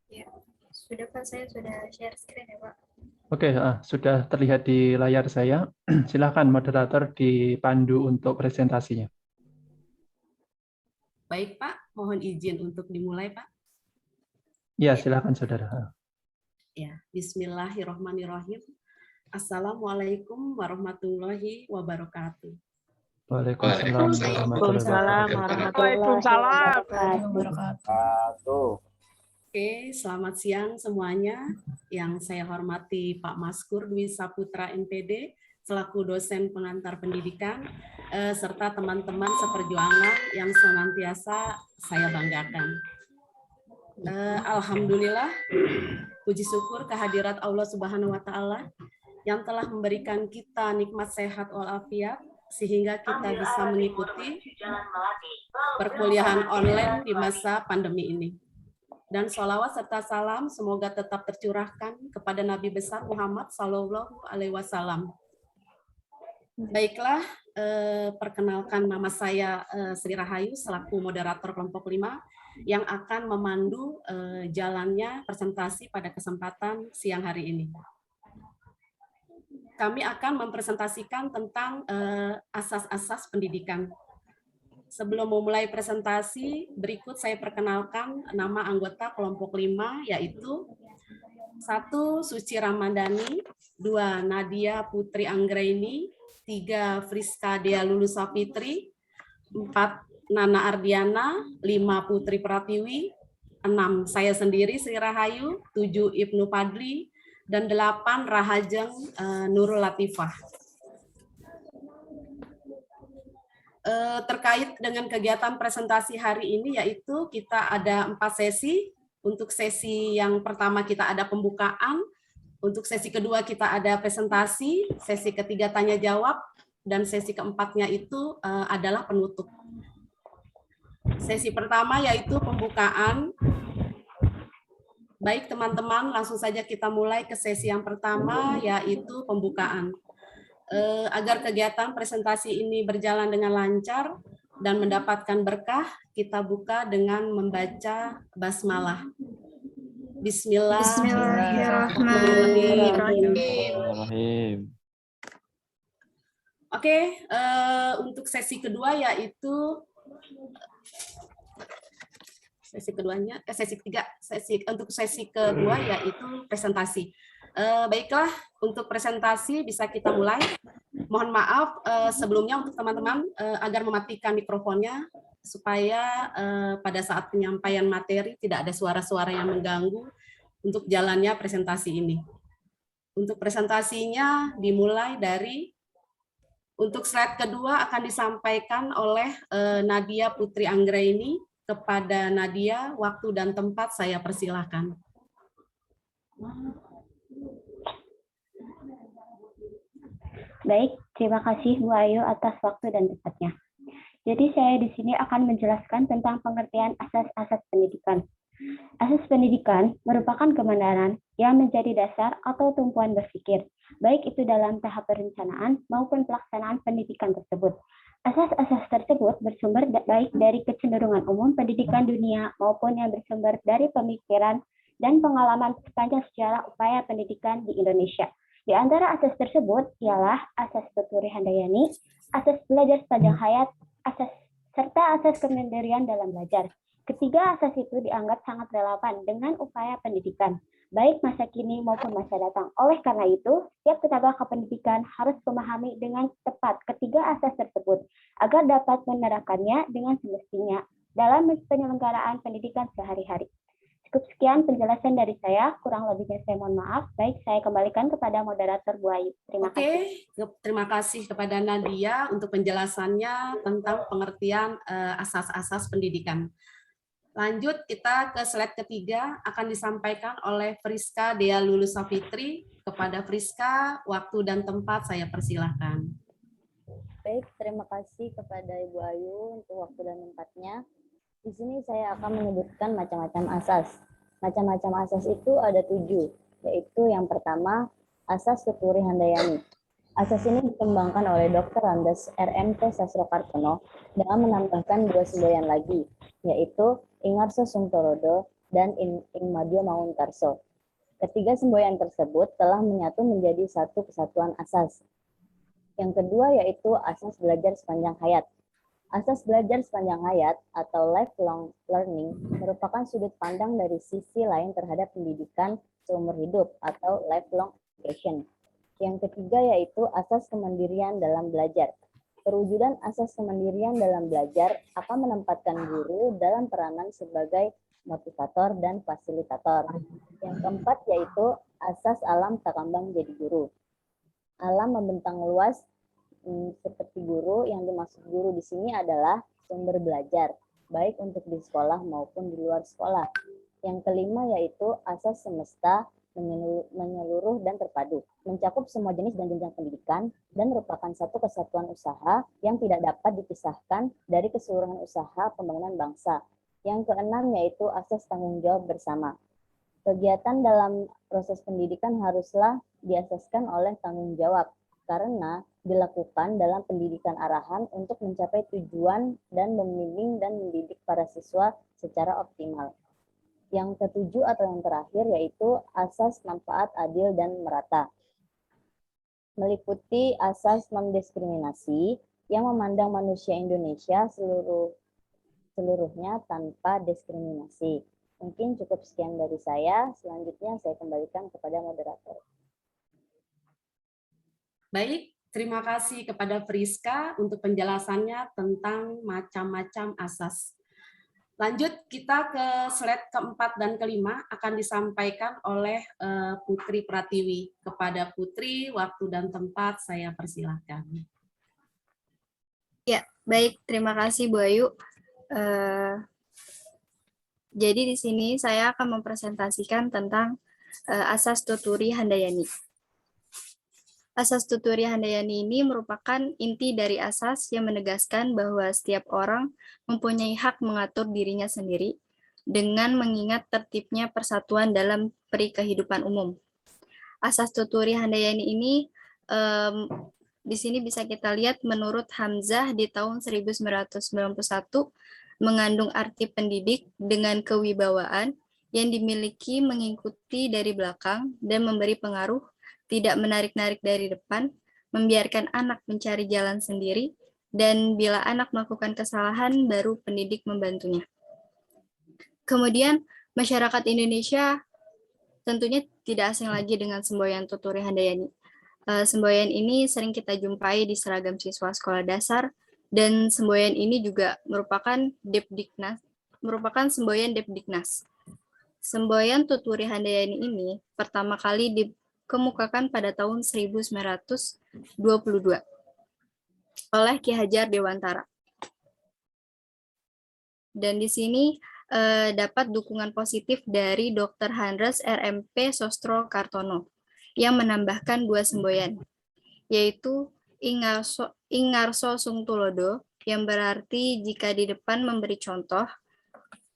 Ya, sudah Pak, saya sudah share screen ya Pak. Oke, sudah terlihat di layar saya. Silakan moderator dipandu untuk presentasinya. Baik Pak, mohon izin untuk dimulai Pak. Ya, silakan saudara. Ya, Bismillahirrahmanirrahim. Assalamualaikum warahmatullahi wabarakatuh. Waalaikumsalam warahmatullahi wabarakatuh. Oke, selamat siang semuanya. Yang saya hormati Pak Maskur Dwi Saputra MPD selaku dosen pengantar pendidikan serta teman-teman seperjuangan yang senantiasa saya banggakan. Alhamdulillah, puji syukur kehadirat Allah Subhanahu wa taala yang telah memberikan kita nikmat sehat walafiat sehingga kita bisa mengikuti perkuliahan online di masa pandemi ini. Dan sholawat serta salam semoga tetap tercurahkan kepada Nabi besar Muhammad Sallallahu Alaihi Wasallam. Baiklah, perkenalkan nama saya Sri Rahayu selaku moderator kelompok 5 yang akan memandu jalannya presentasi pada kesempatan siang hari ini. Kami akan mempresentasikan tentang asas-asas pendidikan. Sebelum memulai presentasi, berikut saya perkenalkan nama anggota kelompok 5, yaitu 1. Suci Ramadhani, 2. Nadia Putri Anggraini, 3. Friska Dea Lulusa Fitri, 4. Nana Ardiana, 5. Putri Pratiwi, 6. Saya sendiri Sri Rahayu, 7. Ibnu Padli, dan 8. Rahajeng Nurul Latifah. Terkait dengan kegiatan presentasi hari ini, yaitu kita ada 4 sesi. Untuk sesi yang pertama kita ada pembukaan, untuk sesi kedua kita ada presentasi, sesi ketiga tanya jawab, dan sesi keempatnya itu adalah penutup. Sesi pertama yaitu pembukaan. Baik teman-teman, langsung saja kita mulai ke sesi yang pertama, yaitu pembukaan. Agar kegiatan presentasi ini berjalan dengan lancar dan mendapatkan berkah, kita buka dengan membaca basmalah. Bismillahirrahmanirrahim. Oke, untuk sesi kedua yaitu untuk sesi kedua yaitu presentasi. Baiklah, untuk presentasi bisa kita mulai. Mohon maaf sebelumnya untuk teman-teman agar mematikan mikrofonnya supaya pada saat penyampaian materi tidak ada suara-suara yang mengganggu untuk jalannya presentasi ini. Untuk presentasinya dimulai dari, untuk slide kedua akan disampaikan oleh Nadia Putri Anggraini. Kepada Nadia, waktu dan tempat saya persilahkan. Baik, terima kasih Bu Ayu atas waktu dan tempatnya. Jadi saya di sini akan menjelaskan tentang pengertian asas-asas pendidikan. Asas pendidikan merupakan kebenaran yang menjadi dasar atau tumpuan berpikir, baik itu dalam tahap perencanaan maupun pelaksanaan pendidikan tersebut. Asas-asas tersebut bersumber baik dari kecenderungan umum pendidikan dunia maupun yang bersumber dari pemikiran dan pengalaman sepanjang sejarah upaya pendidikan di Indonesia. Di antara asas tersebut ialah asas Tuturi Handayani, asas belajar sepanjang hayat, serta asas kemandirian dalam belajar. Ketiga asas itu dianggap sangat relevan dengan upaya pendidikan, baik masa kini maupun masa datang. Oleh karena itu, setiap tenaga kependidikan harus memahami dengan tepat ketiga asas tersebut, agar dapat menerapkannya dengan semestinya dalam penyelenggaraan pendidikan sehari-hari. Cukup sekian penjelasan dari saya, kurang lebihnya saya mohon maaf. Baik, saya kembalikan kepada moderator Bu Ayu. Terima kasih. Terima kasih kepada Nadia untuk penjelasannya tentang pengertian asas-asas pendidikan. Lanjut kita ke slide ketiga, akan disampaikan oleh Friska Dea Lulusa Fitri. Kepada Friska, waktu dan tempat saya persilahkan. Baik, terima kasih kepada Ibu Ayu untuk waktu dan tempatnya. Di sini saya akan menyebutkan macam-macam asas. Macam-macam asas itu ada 7, yaitu yang pertama, asas Tuturi Handayani. Asas ini dikembangkan oleh Dr. Andes RMT Sastrokartono dengan menambahkan 2 semboyan lagi, yaitu Ingarso Sungtorodo dan Ing Madya Mangunkarso. Ketiga semboyan tersebut telah menyatu menjadi satu kesatuan asas. Yang kedua yaitu asas belajar sepanjang hayat. Asas belajar sepanjang hayat atau lifelong learning merupakan sudut pandang dari sisi lain terhadap pendidikan seumur hidup atau lifelong education. Yang ketiga yaitu asas kemandirian dalam belajar. Perwujudan asas kemandirian dalam belajar akan menempatkan guru dalam peranan sebagai motivator dan fasilitator. Yang keempat yaitu asas alam takambang jadi guru. Alam membentang luas seperti guru. Yang dimaksud guru di sini adalah sumber belajar, baik untuk di sekolah maupun di luar sekolah. Yang kelima yaitu asas semesta menyeluruh dan terpadu, mencakup semua jenis dan jenjang pendidikan dan merupakan satu kesatuan usaha yang tidak dapat dipisahkan dari keseluruhan usaha pembangunan bangsa. Yang keenam yaitu asas tanggung jawab bersama. Kegiatan dalam proses pendidikan haruslah diasaskan oleh tanggung jawab karena dilakukan dalam pendidikan arahan untuk mencapai tujuan dan membimbing dan mendidik para siswa secara optimal. Yang ketujuh atau yang terakhir yaitu asas manfaat adil dan merata. Meliputi asas non-diskriminasi yang memandang manusia Indonesia seluruhnya tanpa diskriminasi. Mungkin cukup sekian dari saya. Selanjutnya saya kembalikan kepada moderator. Baik, terima kasih kepada Friska untuk penjelasannya tentang macam-macam asas. Lanjut kita ke slide keempat dan kelima akan disampaikan oleh Putri Pratiwi. Kepada Putri, waktu dan tempat saya persilahkan. Ya, baik. Terima kasih Bu Ayu. Jadi di sini saya akan mempresentasikan tentang asas Tuturi Handayani. Asas Tuturi Handayani ini merupakan inti dari asas yang menegaskan bahwa setiap orang mempunyai hak mengatur dirinya sendiri dengan mengingat tertibnya persatuan dalam perikehidupan umum. Asas Tuturi Handayani ini di sini bisa kita lihat menurut Hamzah di tahun 1991 mengandung arti pendidik dengan kewibawaan yang dimiliki mengikuti dari belakang dan memberi pengaruh, tidak menarik-narik dari depan, membiarkan anak mencari jalan sendiri, dan bila anak melakukan kesalahan, baru pendidik membantunya. Kemudian, masyarakat Indonesia tentunya tidak asing lagi dengan semboyan Tuturi Handayani. Semboyan ini sering kita jumpai di seragam siswa sekolah dasar, dan semboyan ini juga merupakan semboyan Depdiknas. Semboyan Tuturi Handayani ini pertama kali dikemukakan pada tahun 1922 oleh Ki Hajar Dewantara. Dan di sini dapat dukungan positif dari Dr. Handras RMP Sostro Kartono yang menambahkan dua semboyan, yaitu Ingarso Sung Tulodo, yang berarti jika di depan memberi contoh.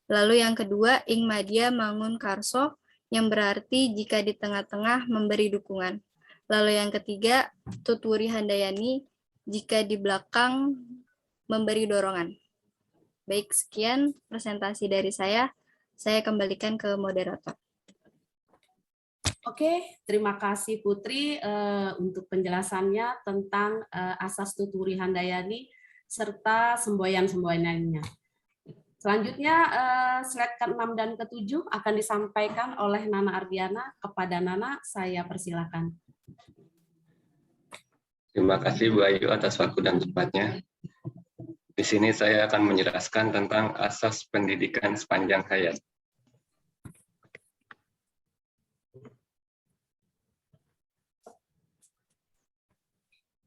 Lalu yang kedua, Ing Madya Mangun Karso, yang berarti jika di tengah-tengah memberi dukungan. Lalu yang ketiga, Tuturi Handayani, jika di belakang memberi dorongan. Baik, sekian presentasi dari saya. Saya kembalikan ke moderator. Oke, terima kasih Putri untuk penjelasannya tentang asas Tuturi Handayani serta semboyan-semboyannya. Selanjutnya, slide ke-6 dan ke-7 akan disampaikan oleh Nana Ardiana. Kepada Nana, saya persilakan. Terima kasih Bu Ayu atas waktu dan tempatnya. Di sini saya akan menjelaskan tentang asas pendidikan sepanjang hayat.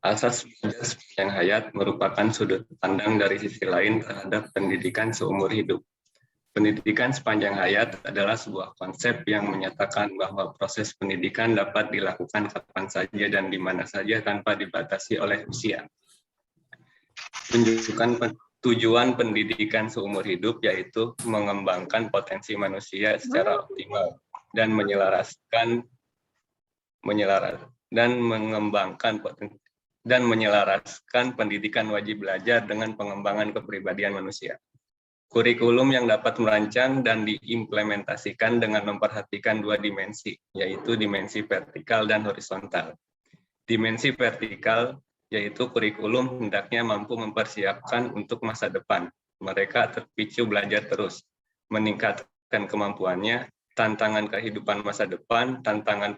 Asas pendidikan sepanjang hayat merupakan sudut pandang dari sisi lain terhadap pendidikan seumur hidup. Pendidikan sepanjang hayat adalah sebuah konsep yang menyatakan bahwa proses pendidikan dapat dilakukan kapan saja dan di mana saja tanpa dibatasi oleh usia. Menunjukkan tujuan pendidikan seumur hidup yaitu mengembangkan potensi manusia secara optimal dan menyelaraskan pendidikan wajib belajar dengan pengembangan kepribadian manusia. Kurikulum yang dapat merancang dan diimplementasikan dengan memperhatikan dua dimensi, yaitu dimensi vertikal dan horizontal. Dimensi vertikal yaitu kurikulum hendaknya mampu mempersiapkan untuk masa depan. Mereka terpicu belajar terus, meningkatkan kemampuannya, tantangan kehidupan masa depan, tantangan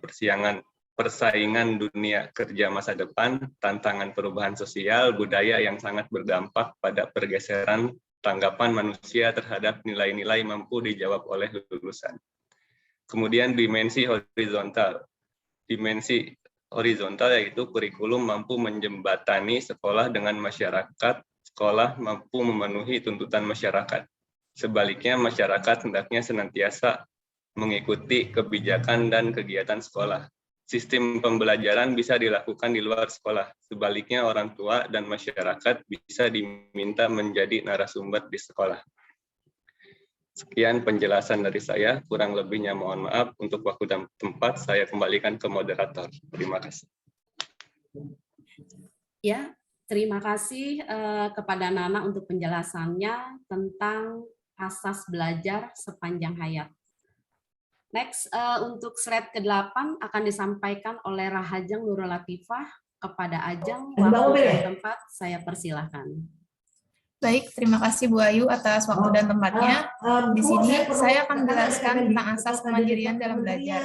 persaingan dunia kerja masa depan, tantangan perubahan sosial, budaya yang sangat berdampak pada pergeseran tanggapan manusia terhadap nilai-nilai mampu dijawab oleh lulusan. Kemudian dimensi horizontal. Dimensi horizontal yaitu kurikulum mampu menjembatani sekolah dengan masyarakat, sekolah mampu memenuhi tuntutan masyarakat. Sebaliknya, masyarakat hendaknya senantiasa mengikuti kebijakan dan kegiatan sekolah. Sistem pembelajaran bisa dilakukan di luar sekolah. Sebaliknya, orang tua dan masyarakat bisa diminta menjadi narasumber di sekolah. Sekian penjelasan dari saya, kurang lebihnya mohon maaf. Untuk waktu dan tempat, saya kembalikan ke moderator. Terima kasih. Ya, terima kasih kepada Nana untuk penjelasannya tentang asas belajar sepanjang hayat. Next, untuk slide ke-8 akan disampaikan oleh Rahajeng Nurul Latifah kepada Ajeng. Waktu dan tempat saya persilahkan. Baik, terima kasih Bu Ayu atas waktu dan tempatnya. Di sini saya akan menjelaskan tentang asas kemandirian dalam belajar.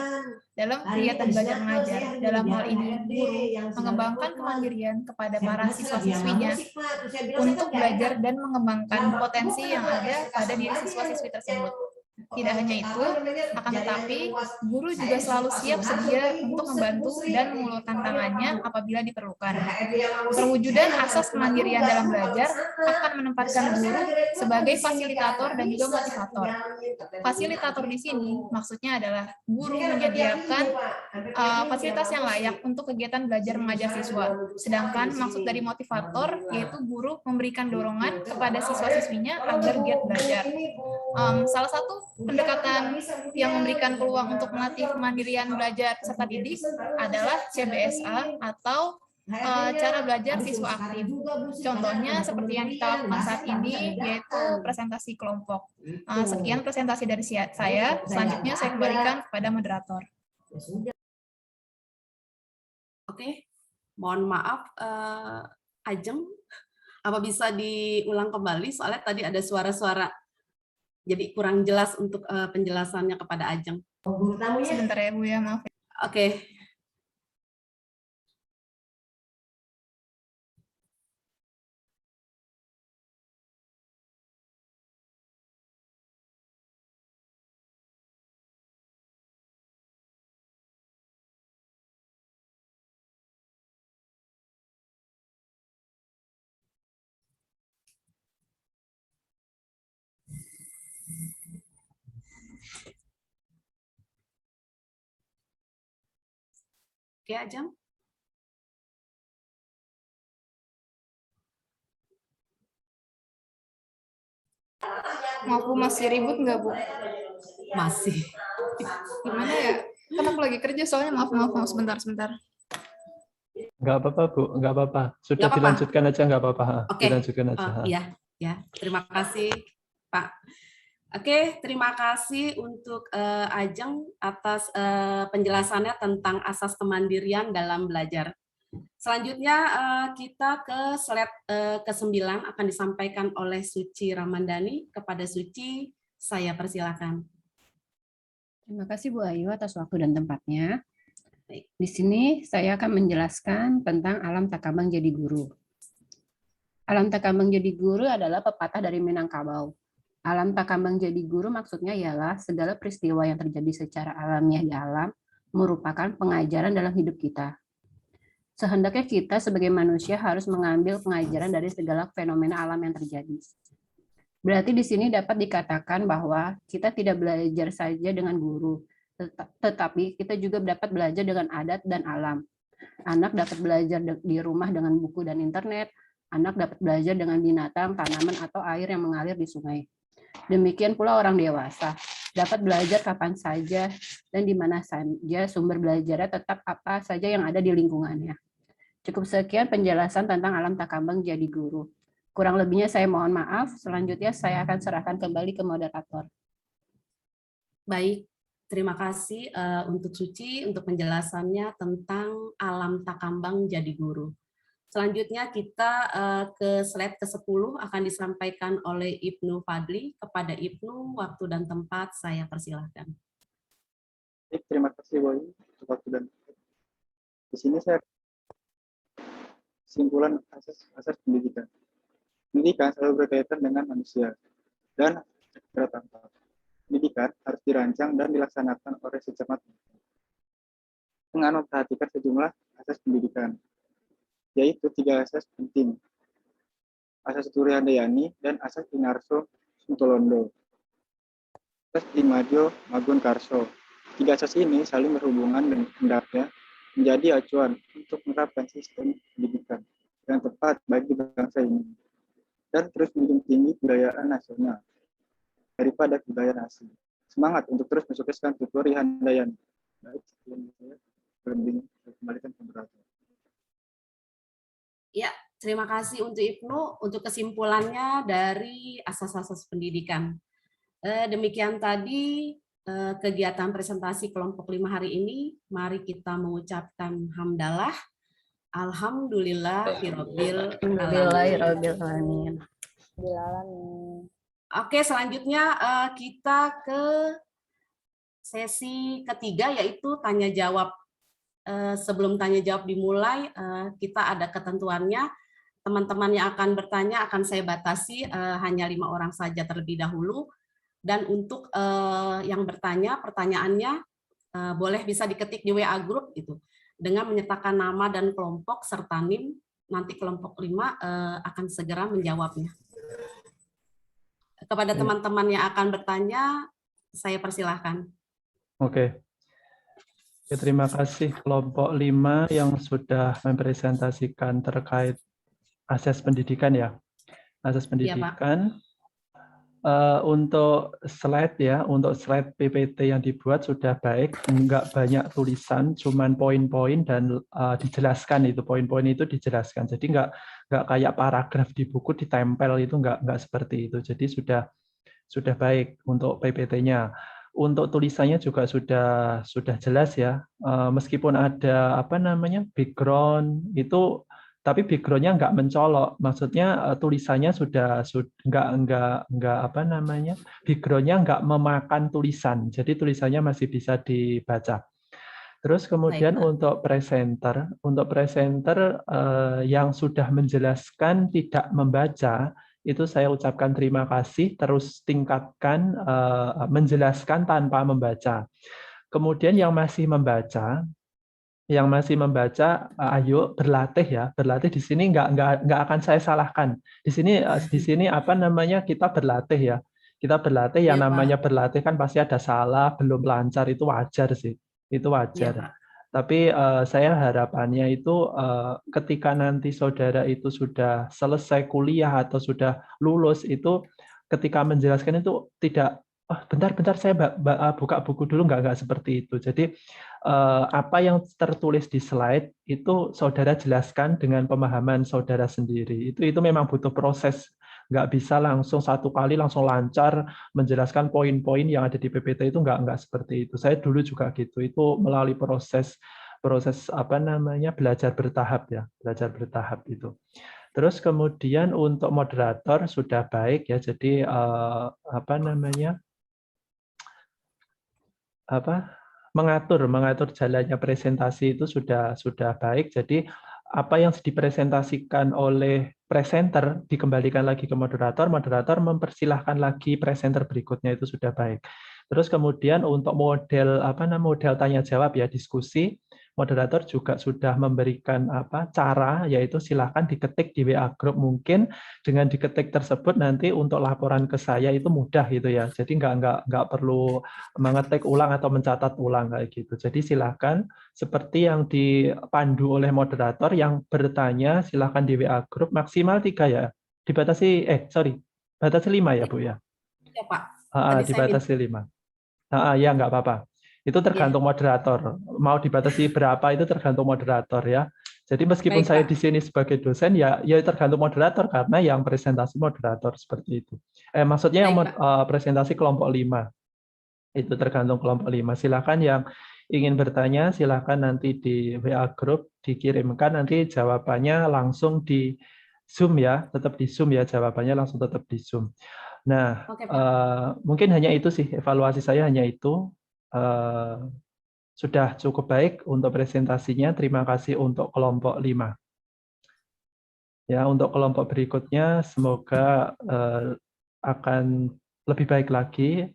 Dalam kegiatan belajar mengajar, dalam hal ini guru mengembangkan kemandirian kepada para siswa-siswinya untuk belajar dan mengembangkan potensi yang ada pada diri siswa-siswi tersebut. Tidak hanya itu, akan tetapi guru juga selalu siap sedia untuk membantu dan mengulurkan tangannya apabila diperlukan. Perwujudan asas kemandirian dalam belajar akan menempatkan guru sebagai fasilitator dan juga motivator. Fasilitator di sini maksudnya adalah guru menyediakan fasilitas yang layak untuk kegiatan belajar mengajar siswa. Sedangkan maksud dari motivator yaitu guru memberikan dorongan kepada siswa-siswinya agar giat belajar. Salah satu pendekatan yang memberikan peluang untuk melatih kemandirian belajar peserta didik adalah CBSA atau cara belajar siswa aktif. Contohnya seperti yang kita lakukan saat ini, yaitu presentasi kelompok. Sekian presentasi dari saya. Selanjutnya saya kembalikan kepada moderator. Oke, mohon maaf, Ajeng, apa bisa diulang kembali? Soalnya tadi ada suara-suara, jadi kurang jelas untuk penjelasannya kepada Ajeng. Sebentar ya Bu ya, maaf. Oke. Oke, Ajeng. Maaf Bu, masih ribut nggak Bu? Masih. Gimana ya? Kan aku lagi kerja soalnya, maaf sebentar. Nggak apa-apa Bu, nggak apa-apa. Sudah Nggak apa-apa. dilanjutkan aja, nggak apa-apa. Oke. Dilanjutkan aja. Iya. Terima kasih, Pak. Oke, terima kasih untuk Ajeng atas penjelasannya tentang asas kemandirian dalam belajar. Selanjutnya kita ke slide ke-9 akan disampaikan oleh Suci Ramandani. Kepada Suci, saya persilakan. Terima kasih Bu Ayu atas waktu dan tempatnya. Di sini saya akan menjelaskan tentang alam takabang jadi guru. Alam takabang jadi guru adalah pepatah dari Minangkabau. Alam takabang jadi guru maksudnya ialah segala peristiwa yang terjadi secara alamiah di alam merupakan pengajaran dalam hidup kita. Sehendaknya kita sebagai manusia harus mengambil pengajaran dari segala fenomena alam yang terjadi. Berarti di sini dapat dikatakan bahwa kita tidak belajar saja dengan guru, tetapi kita juga dapat belajar dengan adat dan alam. Anak dapat belajar di rumah dengan buku dan internet, anak dapat belajar dengan binatang, tanaman, atau air yang mengalir di sungai. Demikian pula orang dewasa, dapat belajar kapan saja dan di mana saja sumber belajarnya tetap apa saja yang ada di lingkungannya. Cukup sekian penjelasan tentang alam takabang jadi guru. Kurang lebihnya saya mohon maaf. Selanjutnya saya akan serahkan kembali ke moderator. Baik, terima kasih untuk Suci untuk penjelasannya tentang alam takambang jadi guru. Selanjutnya kita ke slide ke-10 akan disampaikan oleh Ibnu Fadli. Kepada Ibnu, waktu dan tempat saya persilahkan. Baik, terima kasih Boy untuk waktu dan tempat. Di sini saya kesimpulan asas pendidikan. Pendidikan selalu berkaitan dengan manusia dan secara tanpa. Pendidikan harus dirancang dan dilaksanakan oleh secepat mungkin. Dengan memperhatikan sejumlah asas pendidikan, yaitu 3 asas penting. Asas Turi Handayani dan asas Inarso Suntolondo. Asas Imajo Magun Karso. 3 asas ini saling berhubungan dan hendaknya menjadi acuan untuk menerapkan sistem pendidikan yang tepat bagi bangsa ini dan terus menjunjung tinggi kebudayaan nasional daripada kebudayaan asing. Semangat untuk terus mensukseskan Turi Handayani. Baik, sebelum saya kembalikan ke moderator. Ya, terima kasih untuk Ibnu untuk kesimpulannya dari asas-asas pendidikan. Demikian tadi kegiatan presentasi kelompok 5 hari ini. Mari kita mengucapkan hamdalah. Alhamdulillahirabbil alamin. Oke, selanjutnya kita ke sesi ketiga yaitu tanya jawab. Sebelum tanya jawab dimulai, kita ada ketentuannya. Teman-teman yang akan bertanya akan saya batasi hanya 5 orang saja terlebih dahulu. Dan untuk yang bertanya, pertanyaannya boleh bisa diketik di WA Group gitu, dengan menyertakan nama dan kelompok serta NIM. Nanti kelompok 5 akan segera menjawabnya. Kepada teman-teman yang akan bertanya, saya persilahkan. Oke. Ya, terima kasih kelompok 5 yang sudah mempresentasikan terkait asas pendidikan ya. Asas pendidikan. Untuk slide ya, untuk slide PPT yang dibuat sudah baik, enggak banyak tulisan, cuman poin-poin dan dijelaskan itu, poin-poin itu dijelaskan. Jadi enggak kayak paragraf di buku ditempel itu enggak seperti itu. Jadi sudah baik untuk PPT-nya. Untuk tulisannya juga sudah jelas ya. Meskipun ada background itu, tapi background-nya nggak mencolok. Maksudnya tulisannya sudah background-nya nggak memakan tulisan. Jadi tulisannya masih bisa dibaca. Terus kemudian untuk presenter yang sudah menjelaskan tidak membaca, itu saya ucapkan terima kasih, terus tingkatkan menjelaskan tanpa membaca. Kemudian yang masih membaca, ayo berlatih ya. Berlatih di sini nggak akan saya salahkan. Di sini kita berlatih ya. Kita berlatih, yang namanya berlatih kan pasti ada salah, belum lancar, itu wajar sih. Itu wajar. Ya, tapi saya harapannya itu ketika nanti saudara itu sudah selesai kuliah atau sudah lulus, itu ketika menjelaskan itu tidak bentar saya buka buku dulu, nggak seperti itu. Jadi apa yang tertulis di slide itu saudara jelaskan dengan pemahaman saudara sendiri. Itu memang butuh proses, nggak bisa langsung satu kali langsung lancar menjelaskan poin-poin yang ada di PPT itu, nggak seperti itu. Saya dulu juga gitu, itu melalui proses belajar bertahap ya, belajar bertahap itu. Terus kemudian untuk moderator sudah baik ya, jadi mengatur jalannya presentasi itu sudah baik. Jadi apa yang dipresentasikan oleh presenter dikembalikan lagi ke moderator mempersilahkan lagi presenter berikutnya, itu sudah baik. Terus kemudian untuk model tanya jawab ya, diskusi, moderator juga sudah memberikan cara, yaitu silakan diketik di WA Group. Mungkin dengan diketik tersebut nanti untuk laporan ke saya itu mudah gitu ya. Jadi nggak perlu mengetik ulang atau mencatat ulang kayak gitu. Jadi silakan seperti yang dipandu oleh moderator, yang bertanya silakan di WA Group, maksimal 3 ya. Dibatasi batasi 5 ya Bu ya. Ya Pak. Dibatasi 5. Ya nggak apa-apa. Itu tergantung moderator. Mau dibatasi berapa itu tergantung moderator ya. Jadi meskipun Baik, saya Pak. di sini sebagai dosen, ya tergantung moderator, karena yang presentasi moderator seperti itu. Maksudnya yang Baik, Pak. presentasi kelompok 5. Itu tergantung kelompok 5. Silakan yang ingin bertanya, silakan nanti di WA Group dikirimkan, nanti jawabannya langsung di Zoom ya, tetap di Zoom ya, jawabannya langsung tetap di Zoom. Nah, Oke, Pak. mungkin hanya itu sih, evaluasi saya hanya itu. Sudah cukup baik untuk presentasinya, terima kasih untuk kelompok 5. Ya, untuk kelompok berikutnya semoga akan lebih baik lagi,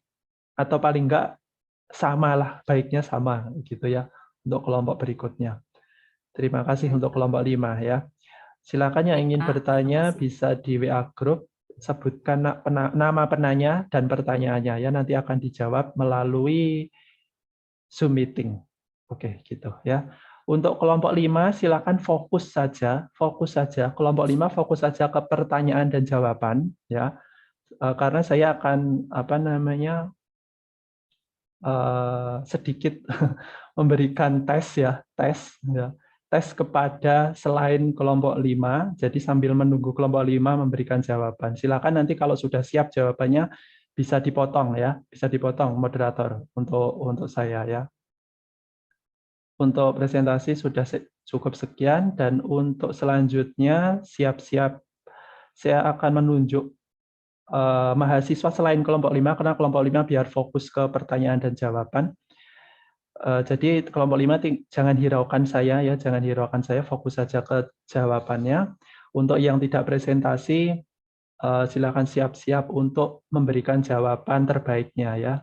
atau paling enggak samalah, baiknya sama gitu ya untuk kelompok berikutnya. Terima kasih Baik, untuk Pak. kelompok 5 ya. Silakan yang Baik, ingin Pak. bertanya Terima kasih. bisa di WA Group, sebutkan nama penanya dan pertanyaannya ya, nanti akan dijawab melalui Zoom meeting. Oke, gitu ya. Untuk kelompok 5 silakan fokus saja. Kelompok 5 fokus saja ke pertanyaan dan jawaban ya. Karena saya akan sedikit memberikan tes ya, tes kepada selain kelompok 5. Jadi sambil menunggu kelompok 5 memberikan jawaban. Silakan nanti kalau sudah siap jawabannya bisa dipotong ya, bisa dipotong moderator untuk saya ya. Untuk presentasi sudah cukup sekian, dan untuk selanjutnya siap-siap saya akan menunjuk mahasiswa selain kelompok 5, karena kelompok 5 biar fokus ke pertanyaan dan jawaban. Jadi kelompok 5 jangan hiraukan saya ya, jangan hiraukan saya, fokus saja ke jawabannya. Untuk yang tidak presentasi, silakan siap-siap untuk memberikan jawaban terbaiknya ya.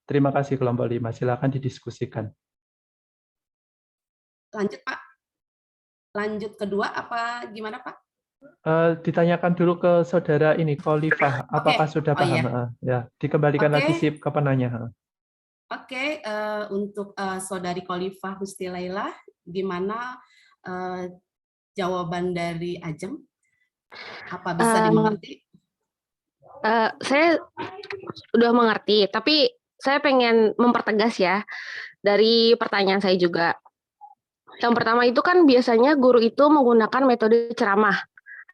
Terima kasih kelompok 5, silakan didiskusikan. Lanjut, Pak. Lanjut kedua apa gimana, Pak? Ditanyakan dulu ke saudara ini, Khalifah, apakah sudah paham? Iya. Ya, dikembalikan Oke. lagi ke penanya. Oke, untuk Saudari Khalifah Husti Laila, gimana jawaban dari Ajeng? Apa bisa dimengerti? Saya udah mengerti, tapi saya pengen mempertegas ya dari pertanyaan saya juga. Yang pertama itu kan biasanya guru itu menggunakan metode ceramah,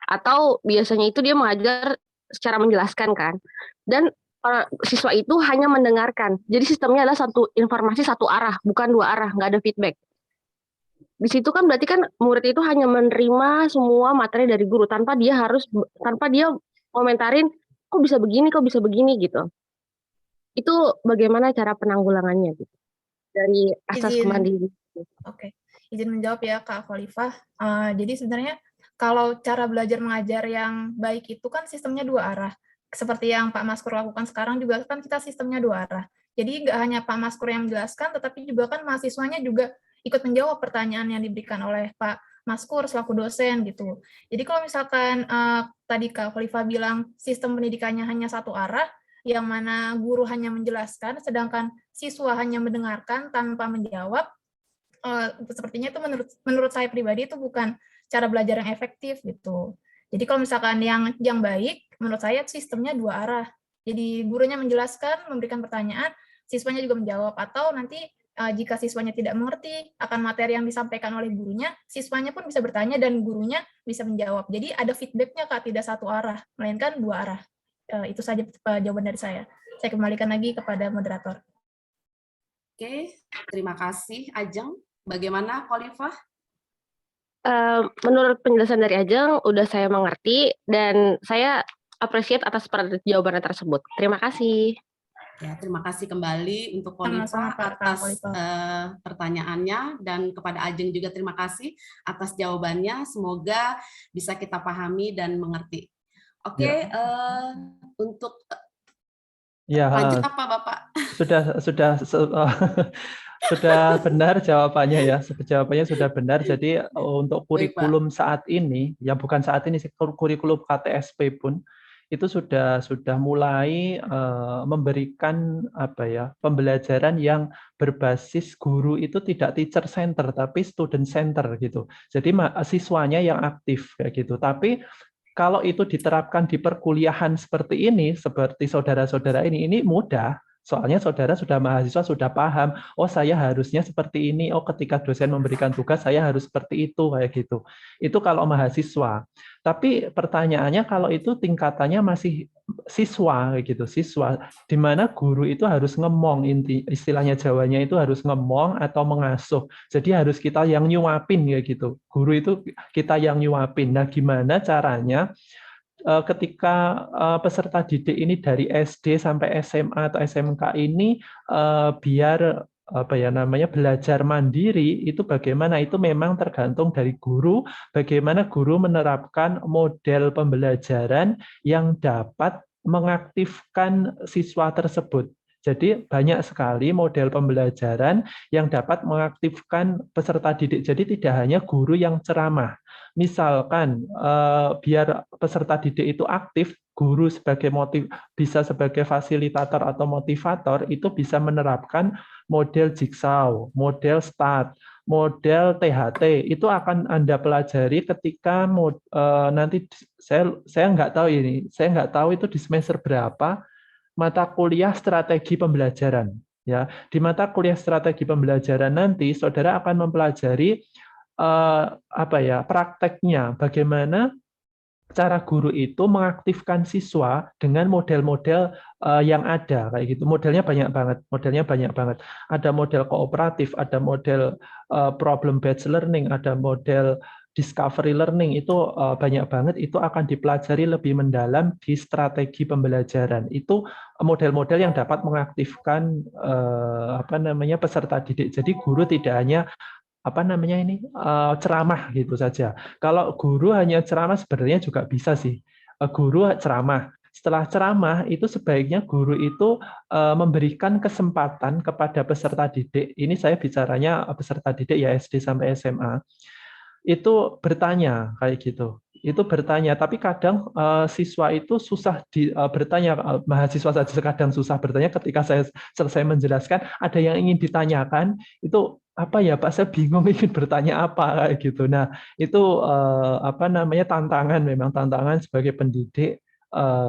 atau biasanya itu dia mengajar secara menjelaskan kan, dan siswa itu hanya mendengarkan. Jadi sistemnya adalah informasi satu arah, bukan dua arah, nggak ada feedback. Di situ kan berarti kan murid itu hanya menerima semua materi dari guru tanpa dia komentarin kok bisa begini gitu. Itu bagaimana cara penanggulangannya gitu dari asas kemandirian? Oke, izin menjawab ya Kak Khalifah. Jadi sebenarnya kalau cara belajar mengajar yang baik itu kan sistemnya dua arah. Seperti yang Pak Maskur lakukan sekarang juga kan kita sistemnya dua arah. Jadi nggak hanya Pak Maskur yang menjelaskan, tetapi juga kan mahasiswanya juga ikut menjawab pertanyaan yang diberikan oleh Pak Maskur selaku dosen gitu. Jadi kalau misalkan tadi Kak Khalifah bilang sistem pendidikannya hanya satu arah, yang mana guru hanya menjelaskan, sedangkan siswa hanya mendengarkan tanpa menjawab, sepertinya itu menurut saya pribadi itu bukan cara belajar yang efektif gitu. Jadi kalau misalkan yang baik, menurut saya sistemnya dua arah. Jadi gurunya menjelaskan, memberikan pertanyaan, siswanya juga menjawab. Atau nanti jika siswanya tidak mengerti akan materi yang disampaikan oleh gurunya, siswanya pun bisa bertanya dan gurunya bisa menjawab. Jadi ada feedback-nya Kak, tidak satu arah, melainkan dua arah. Itu saja jawaban dari saya. Saya kembalikan lagi kepada moderator. Oke, terima kasih Ajeng. Bagaimana Khalifah? Menurut penjelasan dari Ajeng, udah saya mengerti dan saya appreciate atas jawabannya tersebut. Terima kasih. Ya, terima kasih kembali untuk Khalifah atas pertanyaannya, dan kepada Ajeng juga terima kasih atas jawabannya. Semoga bisa kita pahami dan mengerti. Oke, untuk lanjut apa Bapak? Sudah benar jawabannya ya. Jawabannya sudah benar. Jadi untuk kurikulum saat ini, ya bukan saat ini, kurikulum KTSP pun itu sudah mulai memberikan pembelajaran yang berbasis guru itu tidak teacher center tapi student center gitu. Jadi siswanya yang aktif kayak gitu. Tapi kalau itu diterapkan di perkuliahan seperti ini, seperti saudara-saudara ini mudah. Soalnya saudara sudah mahasiswa sudah paham, oh saya harusnya seperti ini, oh ketika dosen memberikan tugas saya harus seperti itu kayak gitu. Itu kalau mahasiswa. Tapi pertanyaannya kalau itu tingkatannya masih siswa kayak gitu, siswa di mana guru itu harus ngemong, istilahnya Jawanya itu harus ngemong atau mengasuh. Jadi harus kita yang nyuapin kayak gitu. Guru itu kita yang nyuapin. Nah, gimana caranya ketika peserta didik ini dari SD sampai SMA atau SMK ini biar apa ya namanya belajar mandiri, itu bagaimana, itu memang tergantung dari guru, bagaimana guru menerapkan model pembelajaran yang dapat mengaktifkan siswa tersebut. Jadi banyak sekali model pembelajaran yang dapat mengaktifkan peserta didik. Jadi tidak hanya guru yang ceramah. Misalkan biar peserta didik itu aktif, guru sebagai bisa sebagai fasilitator atau motivator itu bisa menerapkan model Jigsaw, model START, model THT. Itu akan Anda pelajari ketika nanti saya nggak tahu ini, saya nggak tahu itu di semester berapa mata kuliah strategi pembelajaran. Ya, di mata kuliah strategi pembelajaran nanti saudara akan mempelajari apa ya prakteknya, bagaimana cara guru itu mengaktifkan siswa dengan model-model yang ada kayak gitu. Modelnya banyak banget. Ada model kooperatif, ada model problem based learning, ada model discovery learning, itu banyak banget. Itu akan dipelajari lebih mendalam di strategi pembelajaran. Itu model-model yang dapat mengaktifkan apa namanya peserta didik. Jadi guru tidak hanya apa namanya ini ceramah gitu saja. Kalau guru hanya ceramah sebenarnya juga bisa sih. Guru ceramah. Setelah ceramah itu sebaiknya guru itu memberikan kesempatan kepada peserta didik. Ini saya bicaranya peserta didik ya SD sampai SMA. Itu bertanya kayak gitu. Itu bertanya, tapi kadang siswa itu susah bertanya, mahasiswa saja kadang susah bertanya. Ketika saya selesai menjelaskan, ada yang ingin ditanyakan, itu apa ya Pak, saya bingung ingin bertanya apa kayak gitu. Nah, itu apa namanya tantangan, memang tantangan sebagai pendidik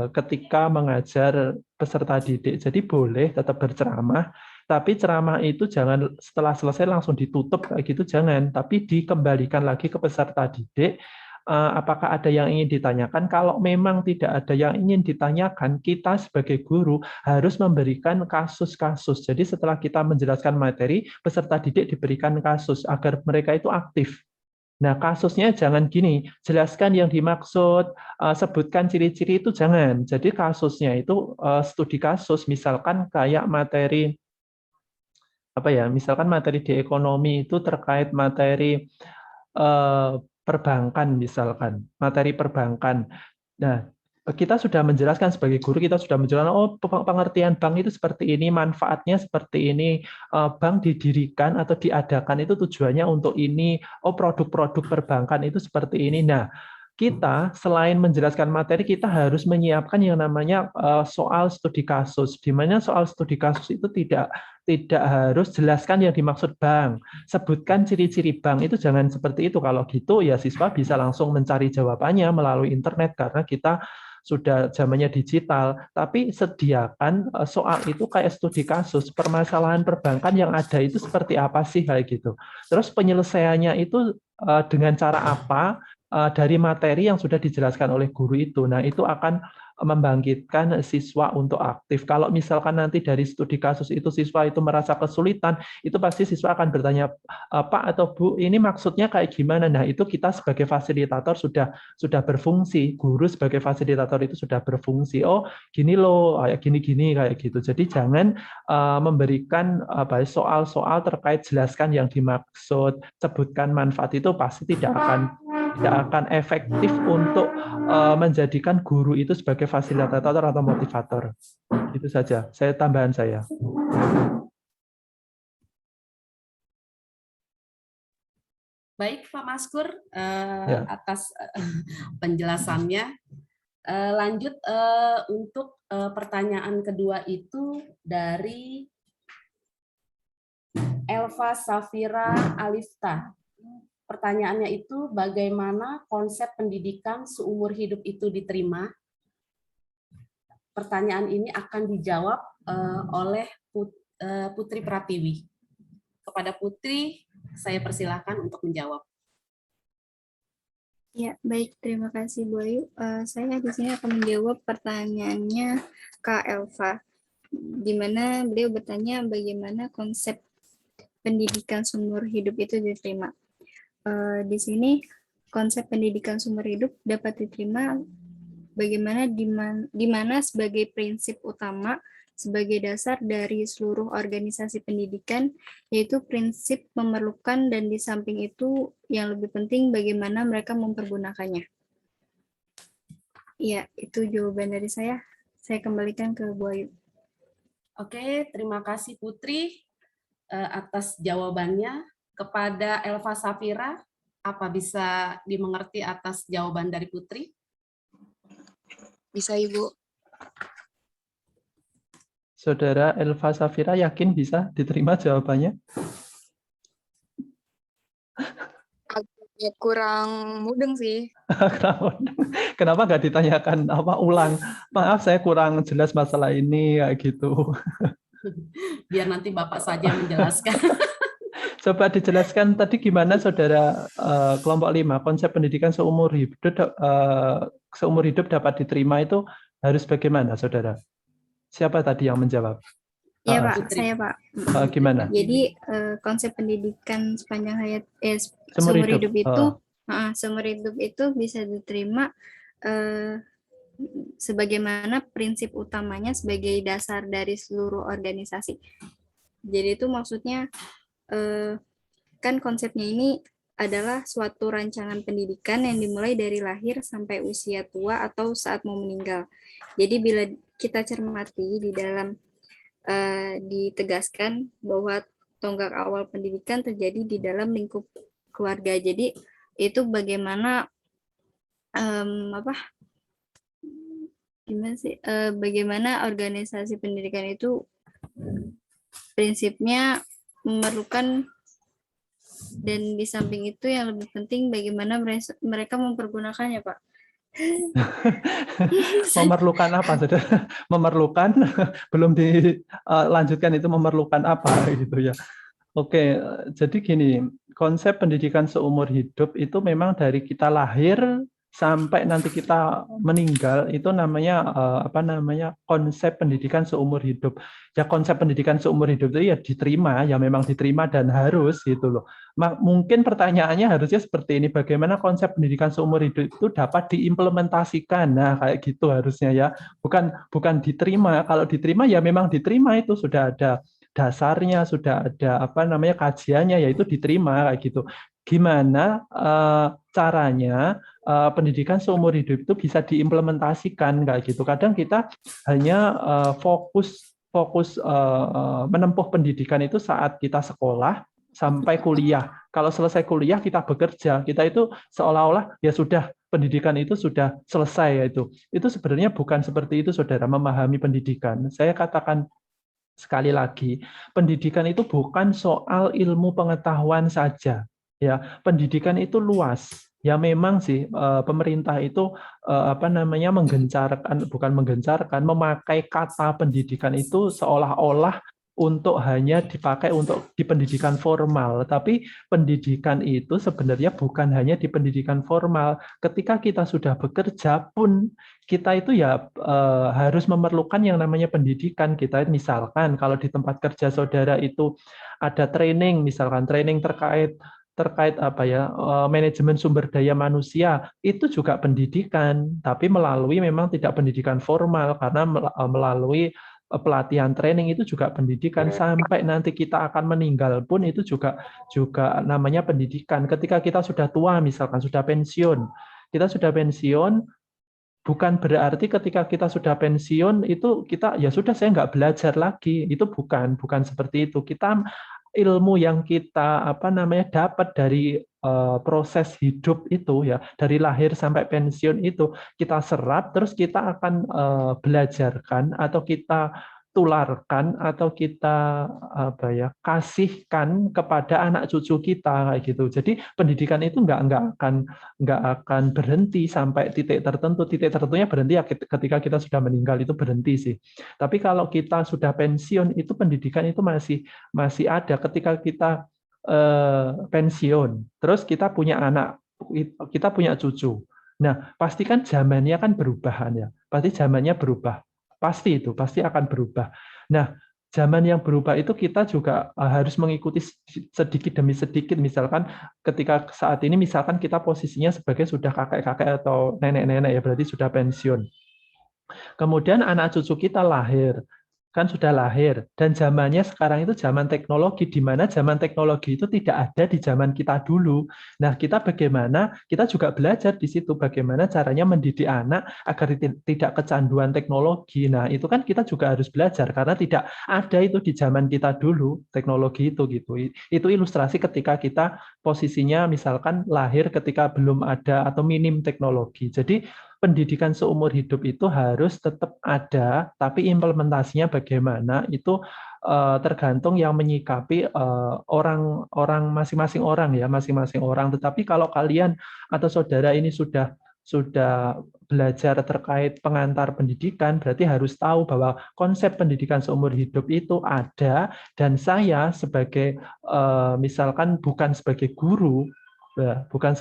ketika mengajar peserta didik. Jadi boleh tetap berceramah, tapi ceramah itu jangan setelah selesai langsung ditutup kayak gitu, jangan, tapi dikembalikan lagi ke peserta didik. Apakah ada yang ingin ditanyakan? Kalau memang tidak ada yang ingin ditanyakan, kita sebagai guru harus memberikan kasus-kasus. Jadi setelah kita menjelaskan materi, peserta didik diberikan kasus agar mereka itu aktif. Nah, kasusnya jangan gini, jelaskan yang dimaksud, sebutkan ciri-ciri, itu jangan. Jadi kasusnya itu studi kasus, misalkan kayak materi apa ya, misalkan materi di ekonomi itu terkait materi perbankan, misalkan materi perbankan. Nah, kita sudah menjelaskan sebagai guru, kita sudah menjelaskan, oh pengertian bank itu seperti ini, manfaatnya seperti ini, bank didirikan atau diadakan itu tujuannya untuk ini, oh produk-produk perbankan itu seperti ini. Nah, kita selain menjelaskan materi, kita harus menyiapkan yang namanya soal studi kasus, di mana soal studi kasus itu tidak harus jelaskan yang dimaksud bank, sebutkan ciri-ciri bank, itu jangan seperti itu. Kalau gitu ya siswa bisa langsung mencari jawabannya melalui internet karena kita sudah zamannya digital. Tapi sediakan soal itu kayak studi kasus, permasalahan perbankan yang ada itu seperti apa sih kayak gitu. Terus penyelesaiannya itu dengan cara apa? Dari materi yang sudah dijelaskan oleh guru itu. Nah, itu akan membangkitkan siswa untuk aktif. Kalau misalkan nanti dari studi kasus itu siswa itu merasa kesulitan, itu pasti siswa akan bertanya, Pak atau Bu, ini maksudnya kayak gimana? Nah, itu kita sebagai fasilitator sudah berfungsi. Guru sebagai fasilitator itu sudah berfungsi. Oh, gini loh, kayak gini-gini kayak gitu. Jadi jangan memberikan soal-soal terkait jelaskan yang dimaksud, sebutkan manfaat, itu pasti tidak akan efektif untuk menjadikan guru itu sebagai fasilitator atau motivator. Itu saja, tambahan saya. Baik, Pak Maskur, atas penjelasannya. Lanjut untuk pertanyaan kedua itu dari Elva Safira Alifta. Pertanyaannya itu, bagaimana konsep pendidikan seumur hidup itu diterima? Pertanyaan ini akan dijawab oleh Putri Pratiwi. Kepada Putri, saya persilahkan untuk menjawab. Ya, baik. Terima kasih, Bu Ayu. Saya di sini akan menjawab pertanyaannya Kak Elva, di mana beliau bertanya bagaimana konsep pendidikan seumur hidup itu diterima. Di sini konsep pendidikan seumur hidup dapat diterima bagaimana di mana sebagai prinsip utama sebagai dasar dari seluruh organisasi pendidikan, yaitu prinsip memerlukan dan di samping itu yang lebih penting bagaimana mereka mempergunakannya. Ya, itu jawaban dari saya. Saya kembalikan ke Bu Ayu. Oke, terima kasih Putri atas jawabannya. Kepada Elva Safira, apa bisa dimengerti atas jawaban dari Putri? Bisa, Ibu. Saudara Elva Safira yakin bisa diterima jawabannya? Agak kurang mudeng sih. Kenapa nggak ditanyakan ulang? Maaf, saya kurang jelas masalah ini kayak gitu. Biar nanti Bapak saja menjelaskan. Coba dijelaskan tadi gimana saudara kelompok 5 konsep pendidikan seumur hidup dapat diterima itu harus bagaimana saudara? Siapa tadi yang menjawab? Ya Pak, saya Pak. Gimana? Jadi konsep pendidikan sepanjang hayat seumur hidup itu seumur hidup itu bisa diterima sebagaimana prinsip utamanya sebagai dasar dari seluruh organisasi. Jadi itu maksudnya kan konsepnya ini adalah suatu rancangan pendidikan yang dimulai dari lahir sampai usia tua atau saat mau meninggal. Jadi bila kita cermati di dalam ditegaskan bahwa tonggak awal pendidikan terjadi di dalam lingkup keluarga. Jadi itu bagaimana bagaimana organisasi pendidikan itu prinsipnya memerlukan dan di samping itu yang lebih penting bagaimana mereka mempergunakannya, Pak. Memerlukan apa, saudara? Memerlukan belum dilanjutkan itu memerlukan apa gitu ya. Oke, jadi gini, konsep pendidikan seumur hidup itu memang dari kita lahir sampai nanti kita meninggal itu namanya konsep pendidikan seumur hidup. Ya konsep pendidikan seumur hidup itu ya diterima, ya memang diterima dan harus gitu loh. Mungkin pertanyaannya harusnya seperti ini, bagaimana konsep pendidikan seumur hidup itu dapat diimplementasikan. Nah, kayak gitu harusnya ya. Bukan diterima. Kalau diterima ya memang diterima, itu sudah ada dasarnya, sudah ada kajiannya, yaitu diterima kayak gitu. Gimana caranya pendidikan seumur hidup itu bisa diimplementasikan kayak gitu. Kadang kita hanya fokus menempuh pendidikan itu saat kita sekolah sampai kuliah. Kalau selesai kuliah kita bekerja, kita itu seolah-olah ya sudah pendidikan itu sudah selesai itu. Itu sebenarnya bukan seperti itu, saudara, memahami pendidikan. Saya katakan sekali lagi, pendidikan itu bukan soal ilmu pengetahuan saja. Ya, pendidikan itu luas. Ya memang sih pemerintah itu memakai kata pendidikan itu seolah-olah untuk hanya dipakai untuk di pendidikan formal, tapi pendidikan itu sebenarnya bukan hanya di pendidikan formal. Ketika kita sudah bekerja pun kita itu ya harus memerlukan yang namanya pendidikan. Kita misalkan kalau di tempat kerja saudara itu ada training, misalkan training terkait manajemen sumber daya manusia, itu juga pendidikan, tapi melalui memang tidak pendidikan formal, karena melalui pelatihan training itu juga pendidikan. Sampai nanti kita akan meninggal pun itu juga namanya pendidikan. Ketika kita sudah tua, misalkan sudah pensiun, bukan berarti ketika kita sudah pensiun itu kita ya sudah, saya nggak belajar lagi. Itu bukan seperti itu. Kita ilmu yang kita dapat dari proses hidup itu ya, dari lahir sampai pensiun itu kita serap, terus kita akan belajarkan atau kita tularkan atau kita kasihkan kepada anak cucu kita kayak gitu. Jadi pendidikan itu nggak akan berhenti sampai titik tertentu. Titik tertentunya berhenti ya ketika kita sudah meninggal, itu berhenti sih. Tapi kalau kita sudah pensiun, itu pendidikan itu masih ada. Ketika kita pensiun, terus kita punya anak, kita punya cucu. Nah, pasti kan zamannya kan berubahan ya. Pasti zamannya berubah. Pasti akan berubah. Nah, zaman yang berubah itu kita juga harus mengikuti sedikit demi sedikit. Misalkan ketika saat ini misalkan kita posisinya sebagai sudah kakek-kakek atau nenek-nenek ya, berarti sudah pensiun. Kemudian anak cucu kita lahir. Kan sudah lahir, dan zamannya sekarang itu zaman teknologi, di mana zaman teknologi itu tidak ada di zaman kita dulu. Nah, kita juga belajar di situ bagaimana caranya mendidik anak agar tidak kecanduan teknologi. Nah, itu kan kita juga harus belajar karena tidak ada itu di zaman kita dulu, teknologi itu gitu. Itu ilustrasi ketika kita posisinya misalkan lahir ketika belum ada atau minim teknologi. Jadi pendidikan seumur hidup itu harus tetap ada, tapi implementasinya bagaimana itu tergantung yang menyikapi orang masing-masing orang ya, masing-masing orang. Tetapi kalau kalian atau saudara ini sudah belajar terkait pengantar pendidikan, berarti harus tahu bahwa konsep pendidikan seumur hidup itu ada, dan saya sebagai misalkan bukan sebagai guru, bukan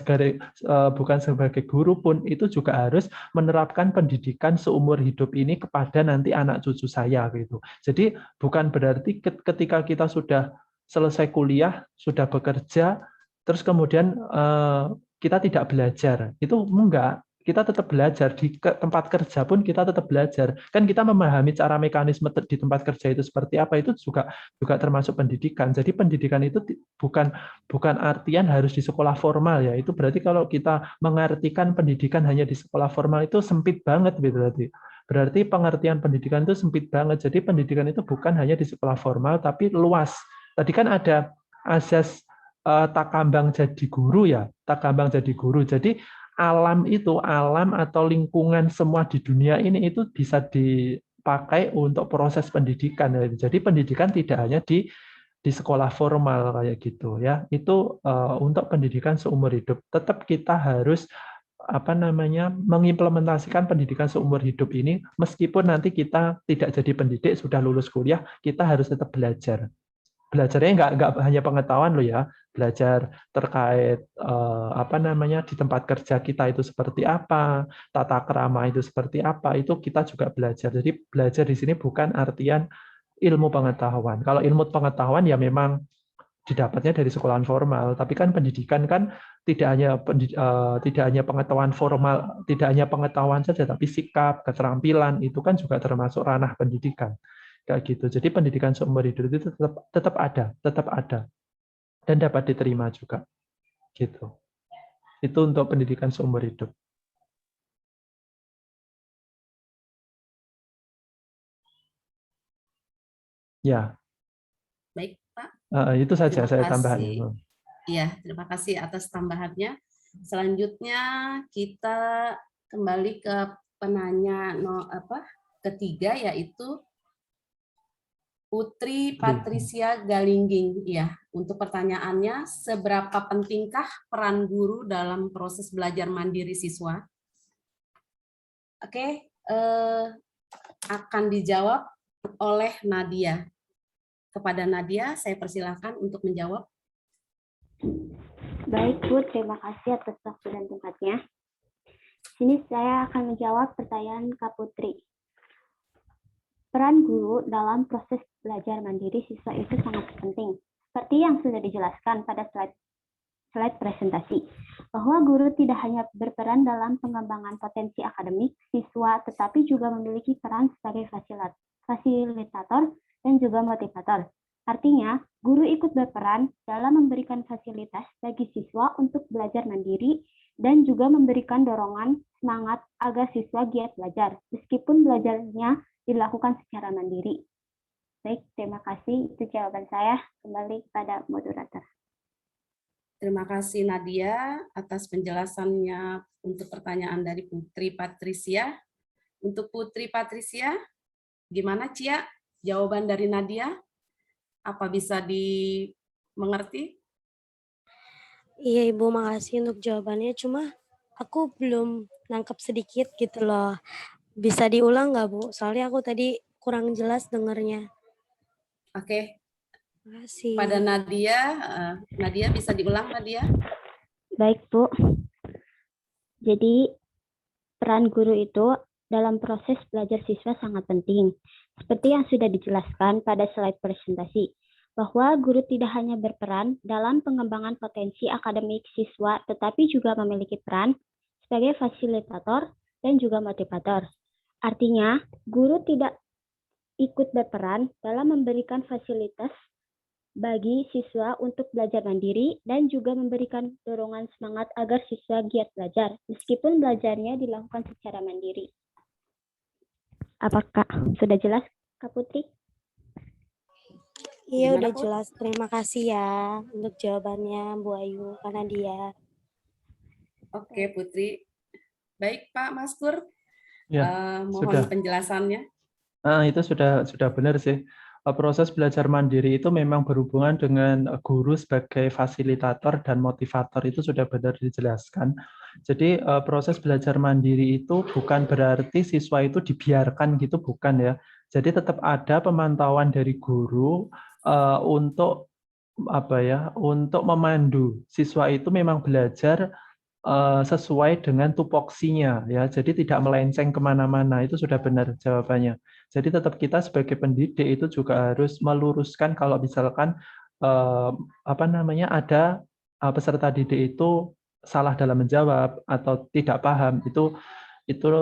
sebagai guru pun itu juga harus menerapkan pendidikan seumur hidup ini kepada nanti anak cucu saya gitu. Jadi bukan berarti ketika kita sudah selesai kuliah, sudah bekerja, terus kemudian kita tidak belajar. Itu enggak. Kita tetap belajar di tempat kerja pun kita tetap belajar. Kan kita memahami cara mekanisme di tempat kerja itu seperti apa, itu juga termasuk pendidikan. Jadi pendidikan itu bukan artian harus di sekolah formal ya. Itu berarti kalau kita mengartikan pendidikan hanya di sekolah formal itu sempit banget gitu berarti. Berarti pengertian pendidikan itu sempit banget. Jadi pendidikan itu bukan hanya di sekolah formal tapi luas. Tadi kan ada asas takambang jadi guru ya, takambang jadi guru. Jadi alam atau lingkungan semua di dunia ini itu bisa dipakai untuk proses pendidikan. Jadi pendidikan tidak hanya di sekolah formal kayak gitu ya. Itu untuk pendidikan seumur hidup. Tetap kita harus mengimplementasikan pendidikan seumur hidup ini, meskipun nanti kita tidak jadi pendidik, sudah lulus kuliah, kita harus tetap belajar. Belajarnya nggak hanya pengetahuan loh ya, belajar terkait di tempat kerja kita itu seperti apa, tata krama itu seperti apa, itu kita juga belajar. Jadi belajar di sini bukan artian ilmu pengetahuan. Kalau ilmu pengetahuan ya memang didapatnya dari sekolah formal, tapi kan pendidikan kan tidak hanya pengetahuan formal, tidak hanya pengetahuan saja, tapi sikap, keterampilan itu kan juga termasuk ranah pendidikan. Kayak gitu. Jadi pendidikan seumur hidup itu tetap ada dan dapat diterima juga. Gitu. Itu untuk pendidikan seumur hidup. Ya. Baik, Pak. Itu saja saya tambahan. Iya, terima kasih atas tambahannya. Selanjutnya kita kembali ke penanya ketiga, yaitu Putri Patricia Galingging. Ya, untuk pertanyaannya, seberapa pentingkah peran guru dalam proses belajar mandiri siswa? Oke, akan dijawab oleh Nadia. Kepada Nadia, saya persilahkan untuk menjawab. Baik, Bu, terima kasih atas waktu dan tempatnya. Sini saya akan menjawab pertanyaan Kak Putri. Peran guru dalam proses belajar mandiri siswa itu sangat penting. Seperti yang sudah dijelaskan pada slide presentasi, bahwa guru tidak hanya berperan dalam pengembangan potensi akademik siswa, tetapi juga memiliki peran sebagai fasilitator dan juga motivator. Artinya, guru ikut berperan dalam memberikan fasilitas bagi siswa untuk belajar mandiri dan juga memberikan dorongan semangat agar siswa giat belajar, meskipun belajarnya dilakukan secara mandiri. Baik, terima kasih. Itu jawaban saya. Kembali kepada moderator. Terima kasih Nadia atas penjelasannya untuk pertanyaan dari Putri Patricia. Untuk Putri Patricia, gimana Cia? jawaban dari Nadia, apa bisa dimengerti? Iya Ibu, makasih untuk jawabannya. Cuma aku belum nangkep sedikit gitu loh. Bisa diulang nggak Bu? Soalnya aku tadi kurang jelas dengernya. Oke, Makasih. pada Nadia, Nadia bisa diulang Nadia? Baik, Bu. Jadi, peran guru itu dalam proses belajar siswa sangat penting. Seperti yang sudah dijelaskan pada slide presentasi, bahwa guru tidak hanya berperan dalam pengembangan potensi akademik siswa, tetapi juga memiliki peran sebagai fasilitator dan juga motivator. Artinya, guru tidak ikut berperan dalam memberikan fasilitas bagi siswa untuk belajar mandiri dan juga memberikan dorongan semangat agar siswa giat belajar, meskipun belajarnya dilakukan secara mandiri. Apakah sudah jelas, Kak Putri? Iya Gimana, udah Put? jelas. Terima kasih ya untuk jawabannya Bu Ayu, Kak Nadia. Oke, Putri. Baik, Pak Maskur, Ya, mohon sudah. penjelasannya. Itu sudah benar sih. Proses belajar mandiri itu memang berhubungan dengan guru sebagai fasilitator dan motivator, itu sudah benar dijelaskan. Jadi proses belajar mandiri itu bukan berarti siswa itu dibiarkan gitu, bukan ya. Jadi tetap ada pemantauan dari guru untuk untuk memandu siswa itu memang belajar sesuai dengan tupoksinya ya, jadi tidak melenceng kemana-mana, itu sudah benar jawabannya. Jadi tetap kita sebagai pendidik itu juga harus meluruskan kalau misalkan ada peserta didik itu salah dalam menjawab atau tidak paham, itu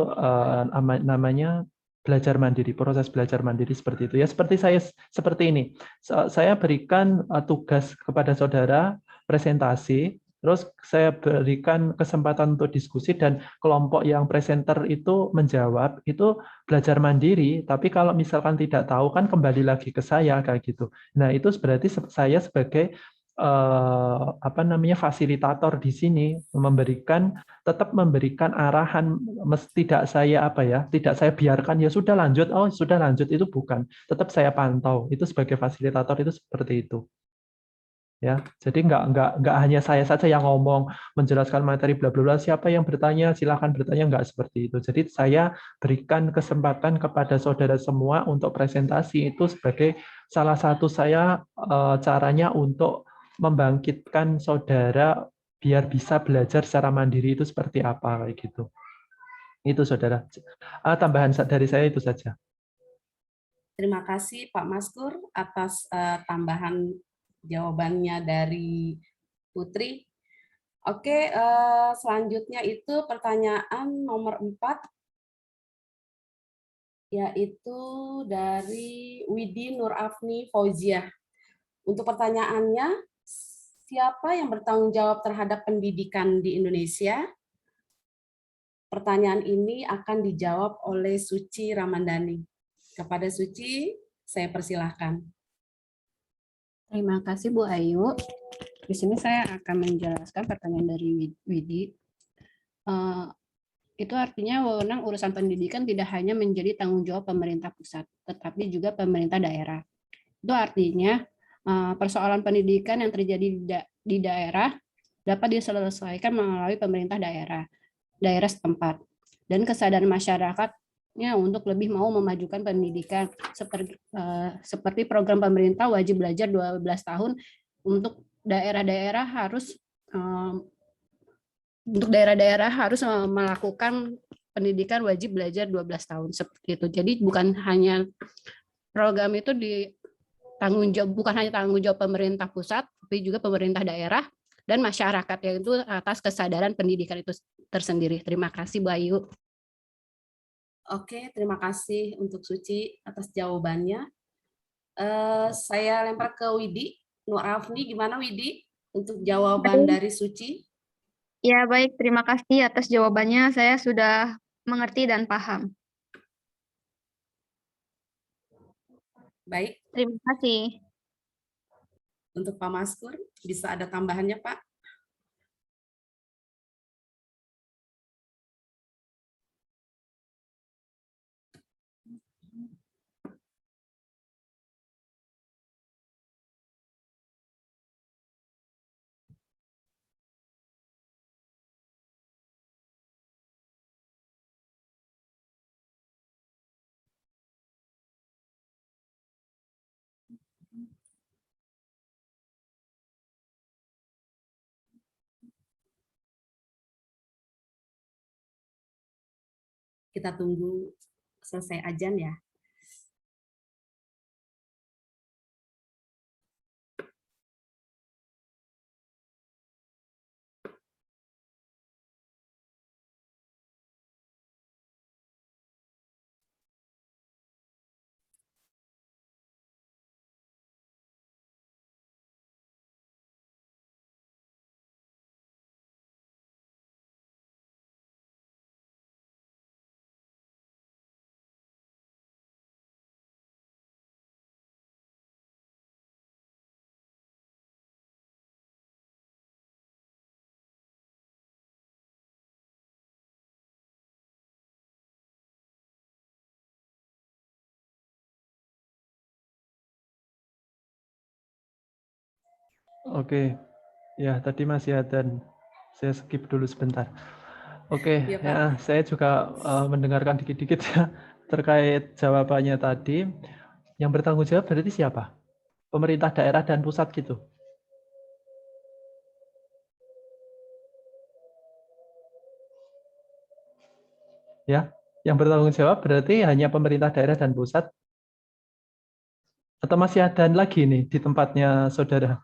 namanya belajar mandiri, proses belajar mandiri seperti itu ya. Seperti ini, saya berikan tugas kepada saudara presentasi. Terus saya berikan kesempatan untuk diskusi dan kelompok yang presenter itu menjawab, itu belajar mandiri, tapi kalau misalkan tidak tahu kan kembali lagi ke saya kayak gitu. Nah, itu berarti saya sebagai fasilitator di sini tetap memberikan arahan, tidak saya biarkan ya sudah lanjut, itu bukan. Tetap saya pantau. Itu sebagai fasilitator itu seperti itu. Ya, jadi nggak hanya saya saja yang ngomong menjelaskan materi bla bla bla, siapa yang bertanya silakan bertanya, nggak seperti itu. Jadi saya berikan kesempatan kepada saudara semua untuk presentasi, itu sebagai salah satu caranya untuk membangkitkan saudara biar bisa belajar secara mandiri itu seperti apa kayak gitu. Itu saudara. Tambahan dari saya itu saja. Terima kasih Pak Maskur atas tambahan jawabannya dari Putri. Oke, selanjutnya itu pertanyaan nomor 4, yaitu dari Widi Nurafni Fauziah. Untuk pertanyaannya, siapa yang bertanggung jawab terhadap pendidikan di Indonesia? Pertanyaan ini akan dijawab oleh Suci Ramandani. Kepada Suci, saya persilahkan. Terima kasih Bu Ayu. Di sini saya akan menjelaskan pertanyaan dari Widi. Itu artinya wewenang urusan pendidikan tidak hanya menjadi tanggung jawab pemerintah pusat, tetapi juga pemerintah daerah. Itu artinya persoalan pendidikan yang terjadi di daerah dapat diselesaikan melalui pemerintah daerah setempat, dan kesadaran masyarakatnya untuk lebih mau memajukan pendidikan, seperti program pemerintah wajib belajar 12 tahun untuk daerah-daerah harus melakukan pendidikan wajib belajar 12 tahun seperti itu. Jadi bukan hanya program itu bukan hanya tanggung jawab pemerintah pusat, tapi juga pemerintah daerah dan masyarakat, yaitu atas kesadaran pendidikan itu tersendiri. Terima kasih Bu Ayu. Oke, terima kasih untuk Suci atas jawabannya. Saya lempar ke Widi Nurafni. Gimana Widi untuk jawaban dari Suci? Ya, baik. Terima kasih atas jawabannya. Saya sudah mengerti dan paham. Baik. Terima kasih. Untuk Pak Maskur, bisa ada tambahannya, Pak? Kita tunggu selesai azan ya. Oke, ya tadi masih ada. Saya skip dulu sebentar. Oke, Iya, Pak. ya saya juga mendengarkan dikit-dikit ya terkait jawabannya tadi. Yang bertanggung jawab berarti siapa? Pemerintah daerah dan pusat gitu. Ya, yang bertanggung jawab berarti hanya pemerintah daerah dan pusat. Atau masih ada lagi nih di tempatnya saudara?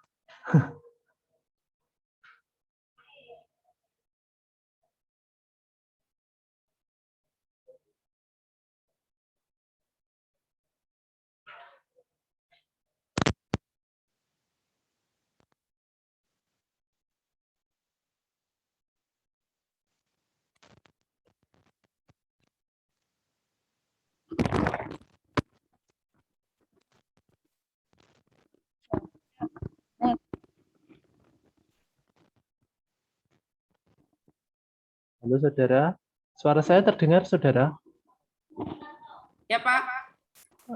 Halo saudara, suara saya terdengar saudara? Ya, Pak.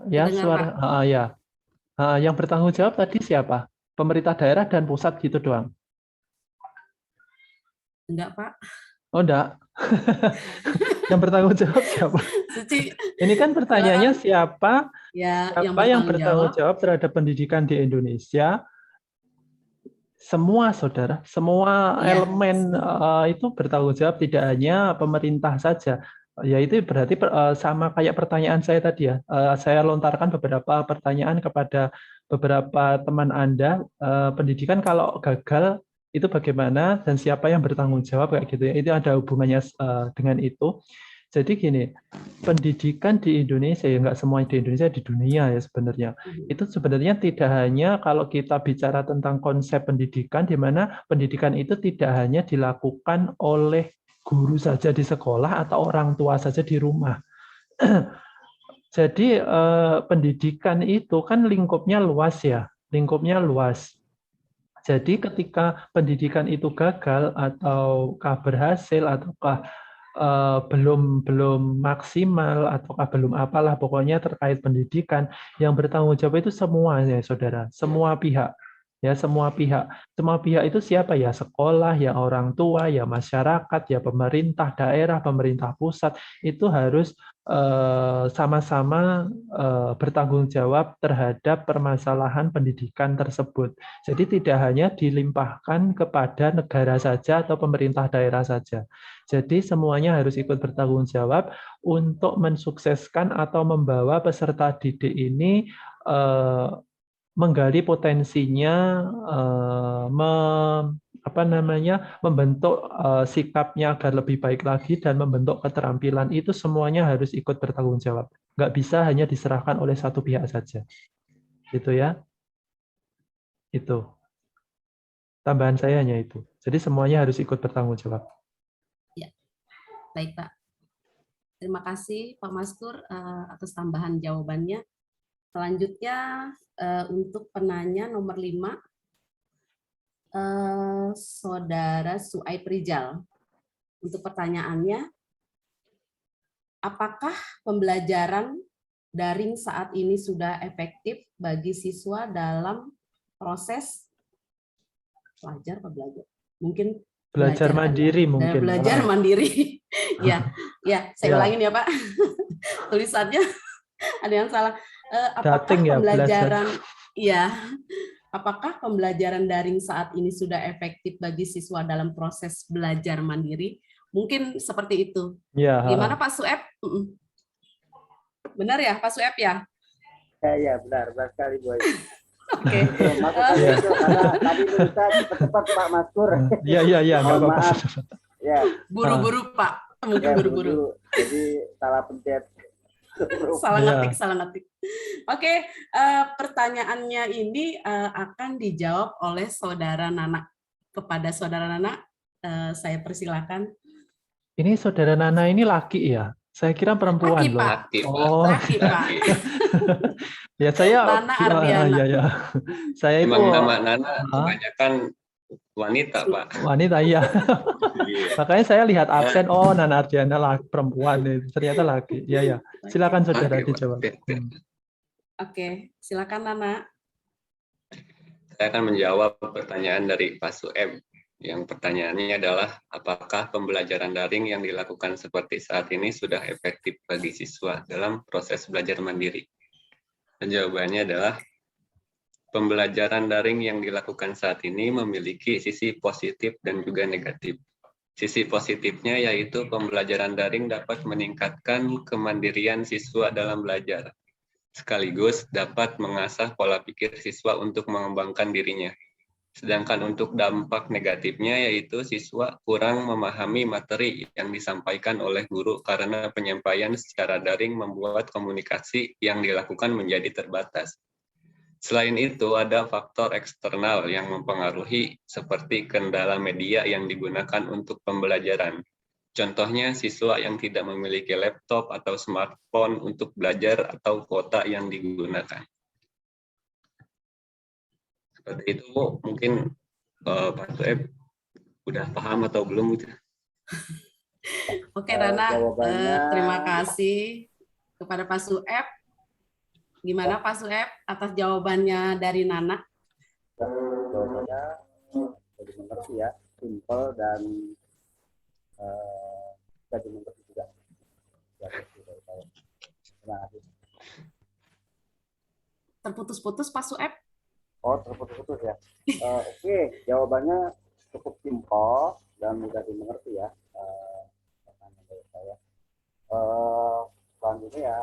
Ya, Terdengar, suara. Pak. Ya. Yang bertanggung jawab tadi siapa? Pemerintah daerah dan pusat gitu doang? Enggak, Pak. Oh, enggak. Yang bertanggung jawab siapa? Suci. Ini kan pertanyaannya siapa Ya, yang bertanggung jawab terhadap pendidikan di Indonesia? Semua saudara, semua Ya, elemen itu bertanggung jawab, tidak hanya pemerintah saja. Ya itu berarti sama kayak pertanyaan saya tadi ya. Saya lontarkan beberapa pertanyaan kepada beberapa teman Anda. Pendidikan kalau gagal itu bagaimana dan siapa yang bertanggung jawab kayak gitu ya. Itu ada hubungannya dengan itu. Jadi gini, pendidikan di Indonesia ya nggak semua di Indonesia, di dunia ya sebenarnya. Itu sebenarnya tidak hanya kalau kita bicara tentang konsep pendidikan, di mana pendidikan itu tidak hanya dilakukan oleh guru saja di sekolah atau orang tua saja di rumah. Jadi pendidikan itu kan lingkupnya luas ya, lingkupnya luas. Jadi ketika pendidikan itu gagal ataukah berhasil ataukah belum maksimal ataukah belum apalah pokoknya terkait pendidikan, yang bertanggung jawab itu semua ya saudara, semua pihak ya, semua pihak itu siapa ya? Sekolah, ya orang tua, ya masyarakat, ya pemerintah daerah, pemerintah pusat, itu harus sama-sama bertanggung jawab terhadap permasalahan pendidikan tersebut. Jadi tidak hanya dilimpahkan kepada negara saja atau pemerintah daerah saja. Jadi semuanya harus ikut bertanggung jawab untuk mensukseskan atau membawa peserta didik ini menggali potensinya, membentuk sikapnya agar lebih baik lagi dan membentuk keterampilan, itu semuanya harus ikut bertanggung jawab. Nggak bisa hanya diserahkan oleh satu pihak saja. Gitu ya. Itu. Tambahan saya hanya itu. Jadi semuanya harus ikut bertanggung jawab. Ya. Baik, Pak. Terima kasih Pak Maskur atas tambahan jawabannya. Selanjutnya untuk penanya nomor 5, Saudara Suaib Rijal. Untuk pertanyaannya, apakah pembelajaran daring saat ini sudah efektif bagi siswa dalam proses belajar atau belajar? Mungkin belajar mandiri ya. mungkin. Belajar mandiri. Ya, saya ulangin ya Pak. Tulisannya ada yang salah. Apakah pembelajaran apakah pembelajaran daring saat ini sudah efektif bagi siswa dalam proses belajar mandiri? Mungkin seperti itu. Ya. Gimana Pak Sueb? Benar ya Pak Sueb ya? Ya, benar sekali Bu Ayu. Oke. Maksud saya itu karena tadi kita cepat-cepat Pak Maskur. Iya, nggak apa-apa. Maaf. Ya. Buru-buru Pak, mungkin buru-buru. Jadi salah pencet. Salah ngetik. Oke, pertanyaannya ini akan dijawab oleh Saudara Nana. Kepada Saudara Nana, saya persilakan. Ini Saudara Nana ini laki ya? Saya kira perempuan laki, loh. Pak. Oh. Laki, Pak. Ya saya. Nana Ardiana. Ya. Saya Memang itu. nama Nana kebanyakan wanita, Pak. Wanita, iya. Makanya saya lihat absen, oh Nana Ardiana perempuan, ternyata laki. Ya. Silakan Saudara dijawab. Oke, silakan Nana. Saya akan menjawab pertanyaan dari Pak Sueb. Yang pertanyaannya adalah, apakah pembelajaran daring yang dilakukan seperti saat ini sudah efektif bagi siswa dalam proses belajar mandiri? Dan jawabannya adalah, pembelajaran daring yang dilakukan saat ini memiliki sisi positif dan juga negatif. Sisi positifnya yaitu pembelajaran daring dapat meningkatkan kemandirian siswa dalam belajar, sekaligus dapat mengasah pola pikir siswa untuk mengembangkan dirinya. Sedangkan untuk dampak negatifnya yaitu siswa kurang memahami materi yang disampaikan oleh guru karena penyampaian secara daring membuat komunikasi yang dilakukan menjadi terbatas. Selain itu, ada faktor eksternal yang mempengaruhi seperti kendala media yang digunakan untuk pembelajaran. Contohnya, siswa yang tidak memiliki laptop atau smartphone untuk belajar atau kuota yang digunakan. Seperti itu, mungkin Pak Sueb udah paham atau belum? Oke, Nana, terima kasih kepada Pak Sueb. Gimana Pak Sueb atas jawabannya dari Nana? Jawabannya jadi mengerti ya, simpel dan bisa dimengerti juga. Terima kasih. Terputus-putus Pak Sueb? Oh, terputus-putus ya. Oke, jawabannya cukup simpel dan mudah dimengerti ya. Selanjutnya ya,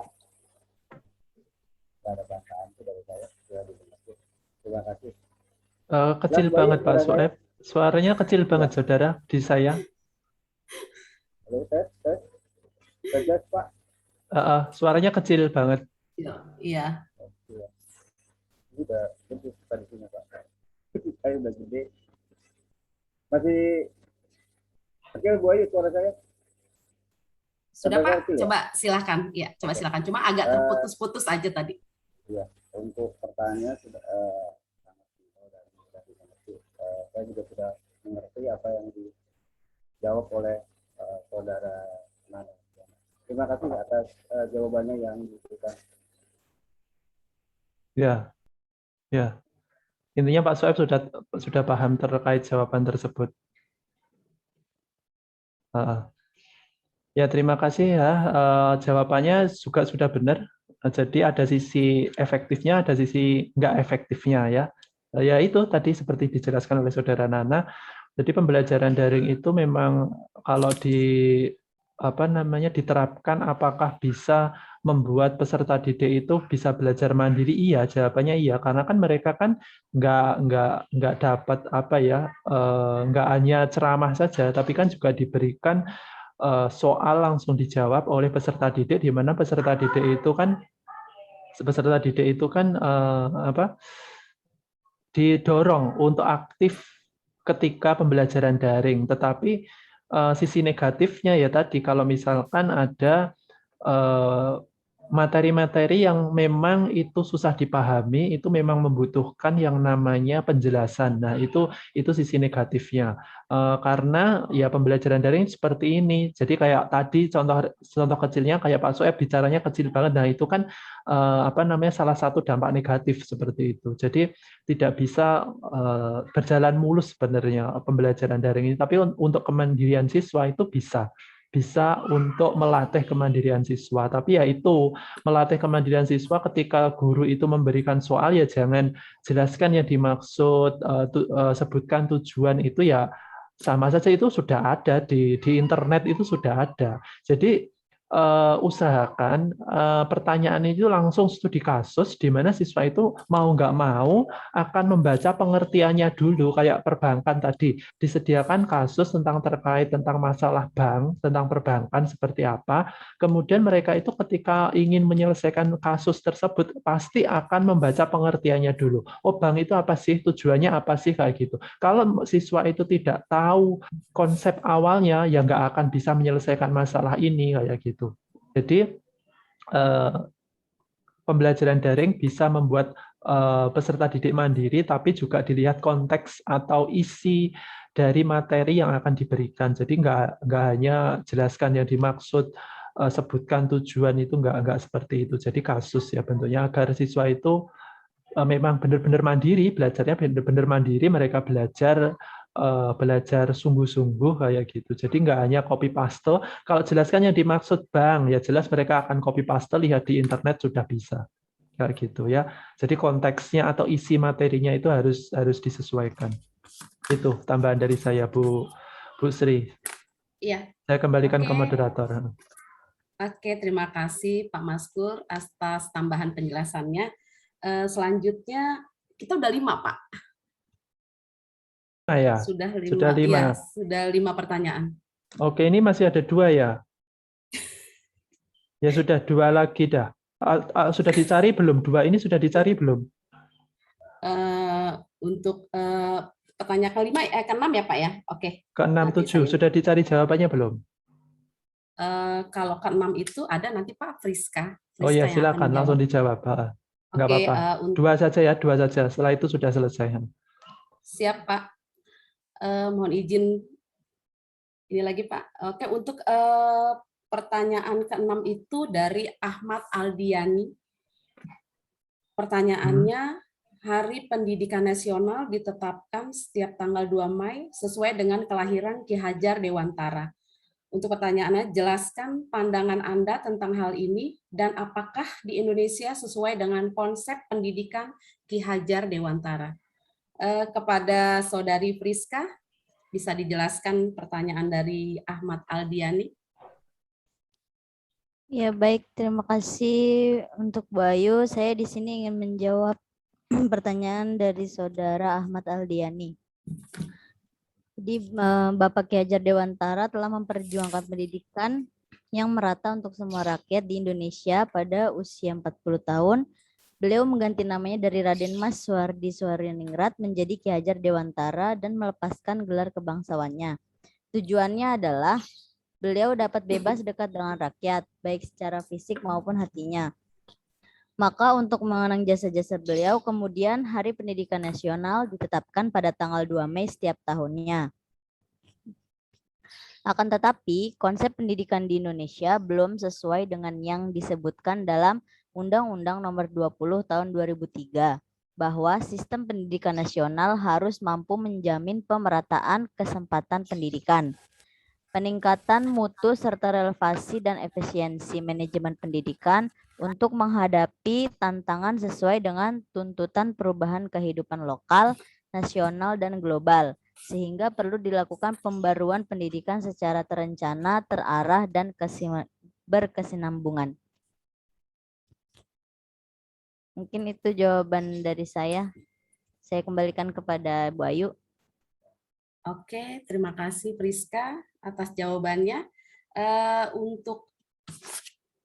tidak ada bahasan dari saya, sudah dimengerti. Terima kasih. Kecil banget Pak Sueb. Suaranya kecil banget Saudara di saya. Halo, tes. Pak. Suaranya kecil banget. Iya. Ini udah gede di sini Pak. Saya udah gede. Masih kecil Bu Ayu suara saya? Sudah Pak, coba silakan. Ya, coba silakan. Cuma agak terputus-putus aja tadi. Iya, untuk pertanyaannya sudah sangat simpel dan mudah dimengerti. Saya juga sudah mengerti apa yang dijawab oleh Saudara Nana. Terima kasih atas jawabannya yang diberikan. Ya. Intinya Pak Sueb sudah paham terkait jawaban tersebut. Ya, terima kasih ya. Jawabannya juga sudah benar. Jadi ada sisi efektifnya, ada sisi nggak efektifnya ya. Ya itu tadi seperti dijelaskan oleh Saudara Nana. Jadi pembelajaran daring itu memang kalau diterapkan, apakah bisa membuat peserta didik itu bisa belajar mandiri? Iya, jawabannya iya, karena kan mereka kan nggak dapat nggak hanya ceramah saja, tapi kan juga diberikan soal langsung dijawab oleh peserta didik, di mana peserta didik itu kan didorong untuk aktif ketika pembelajaran daring. Tetapi sisi negatifnya ya tadi, kalau misalkan ada materi-materi yang memang itu susah dipahami, itu memang membutuhkan yang namanya penjelasan. Nah, itu sisi negatifnya. Karena ya pembelajaran daring seperti ini. Jadi kayak tadi contoh kecilnya kayak Pak Sueb bicaranya kecil banget. Nah, itu kan salah satu dampak negatif seperti itu. Jadi tidak bisa berjalan mulus sebenarnya pembelajaran daring ini. Tapi untuk kemandirian siswa itu bisa untuk melatih kemandirian siswa. Tapi ya itu, melatih kemandirian siswa ketika guru itu memberikan soal, ya jangan jelaskan yang dimaksud, sebutkan tujuan itu, ya sama saja itu sudah ada di internet, itu sudah ada. Jadi usahakan pertanyaan itu langsung studi kasus, di mana siswa itu mau nggak mau akan membaca pengertiannya dulu, kayak perbankan tadi disediakan kasus terkait tentang masalah bank, tentang perbankan seperti apa. Kemudian mereka itu ketika ingin menyelesaikan kasus tersebut pasti akan membaca pengertiannya dulu. Oh, bank itu apa sih, tujuannya apa sih, kayak gitu. Kalau siswa itu tidak tahu konsep awalnya, ya nggak akan bisa menyelesaikan masalah ini, kayak gitu. Jadi pembelajaran daring bisa membuat peserta didik mandiri, tapi juga dilihat konteks atau isi dari materi yang akan diberikan. Jadi nggak hanya jelaskan yang dimaksud, sebutkan tujuan, itu nggak seperti itu. Jadi kasus ya bentuknya, agar siswa itu memang benar-benar mandiri, belajarnya benar-benar mandiri, mereka belajar sungguh-sungguh kayak gitu. Jadi nggak hanya copy paste. Kalau jelaskan yang dimaksud bank, ya jelas mereka akan copy paste, lihat di internet sudah bisa kayak gitu ya. Jadi konteksnya atau isi materinya itu harus disesuaikan. Itu tambahan dari saya, Bu Sri. Iya. Saya kembalikan ke moderator. Oke, terima kasih Pak Maskur atas tambahan penjelasannya. Selanjutnya kita udah 5, Pak. Ya, Sudah 5. Ya, sudah 5 pertanyaan. Oke, ini masih ada 2 ya. Ya sudah, 2 lagi dah. Sudah dicari belum? 2 ini sudah dicari belum? Untuk pertanyaan ke-6 ya Pak ya? Oke. Ke-6, 7 sudah dicari jawabannya belum? Kalau ke-6 itu ada nanti Pak Friska. Oh ya, silakan langsung dijawab. Nggak apa-apa. 2 saja ya, 2 saja. Setelah itu sudah selesai. Siap Pak. Mohon izin ini lagi Pak. Oke, untuk pertanyaan ke-6 itu dari Ahmad Aldiani. Pertanyaannya, Hari Pendidikan Nasional ditetapkan setiap tanggal 2 Mei sesuai dengan kelahiran Ki Hajar Dewantara. Untuk pertanyaannya, jelaskan pandangan Anda tentang hal ini dan apakah di Indonesia sesuai dengan konsep pendidikan Ki Hajar Dewantara. Kepada Saudari Friska, bisa dijelaskan pertanyaan dari Ahmad Aldiani? Ya, baik, terima kasih untuk Bu Ayu. Saya di sini ingin menjawab pertanyaan dari Saudara Ahmad Aldiani. Jadi Bapak Ki Hajar Dewantara telah memperjuangkan pendidikan yang merata untuk semua rakyat di Indonesia pada usia 40 tahun. Beliau mengganti namanya dari Raden Mas Suhardi Suharyaningrat menjadi Ki Hajar Dewantara dan melepaskan gelar kebangsawannya. Tujuannya adalah beliau dapat bebas dekat dengan rakyat, baik secara fisik maupun hatinya. Maka untuk mengenang jasa-jasa beliau, kemudian Hari Pendidikan Nasional ditetapkan pada tanggal 2 Mei setiap tahunnya. Akan tetapi, konsep pendidikan di Indonesia belum sesuai dengan yang disebutkan dalam Undang-Undang Nomor 20 Tahun 2003, bahwa sistem pendidikan nasional harus mampu menjamin pemerataan kesempatan pendidikan, peningkatan mutu serta relevansi dan efisiensi manajemen pendidikan untuk menghadapi tantangan sesuai dengan tuntutan perubahan kehidupan lokal, nasional, dan global, sehingga perlu dilakukan pembaruan pendidikan secara terencana, terarah, dan berkesinambungan. Mungkin itu jawaban dari saya. Saya kembalikan kepada Bu Ayu. Oke, terima kasih Friska atas jawabannya. Untuk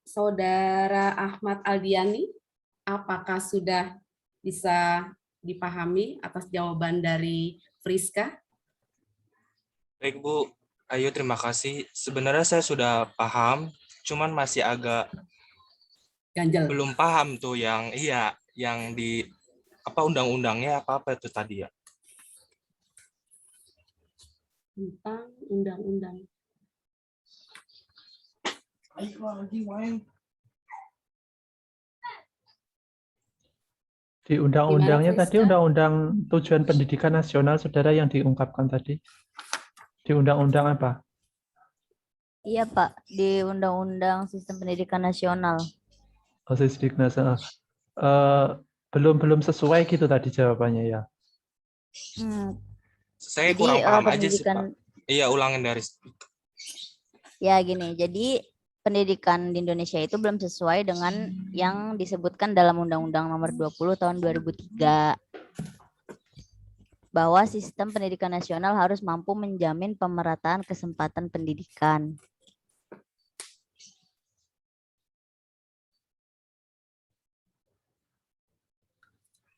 Saudara Ahmad Aldiani, apakah sudah bisa dipahami atas jawaban dari Friska? Baik Bu Ayu, terima kasih. Sebenarnya saya sudah paham, cuman masih agak ganjel. Belum paham tuh yang di apa undang-undangnya apa itu tadi ya? Tentang undang-undang. Di undang-undangnya tadi, undang-undang tujuan pendidikan nasional, saudara, yang diungkapkan tadi. Di undang-undang apa? Iya Pak, di Undang-Undang Sistem Pendidikan Nasional. Oh, Sistem nasional. Belum sesuai gitu tadi jawabannya ya. Saya kurang paham aja sih Pak. Iya, ulangin dari Ya gini, jadi pendidikan di Indonesia itu belum sesuai dengan yang disebutkan dalam Undang-Undang Nomor 20 Tahun 2003 bahwa sistem pendidikan nasional harus mampu menjamin pemerataan kesempatan pendidikan.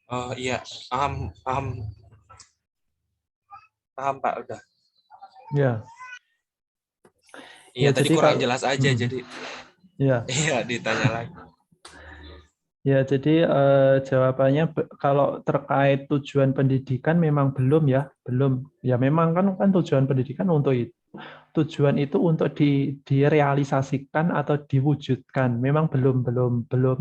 Oh iya, paham, paham, paham Pak, udah. Ya. Iya, Ya, tadi jadi kurang kalau- jelas aja, jadi Ya. iya ditanya lagi. Ya, jadi jawabannya kalau terkait tujuan pendidikan memang belum ya, belum. Ya memang kan tujuan pendidikan untuk itu. Tujuan itu untuk direalisasikan atau diwujudkan. Memang belum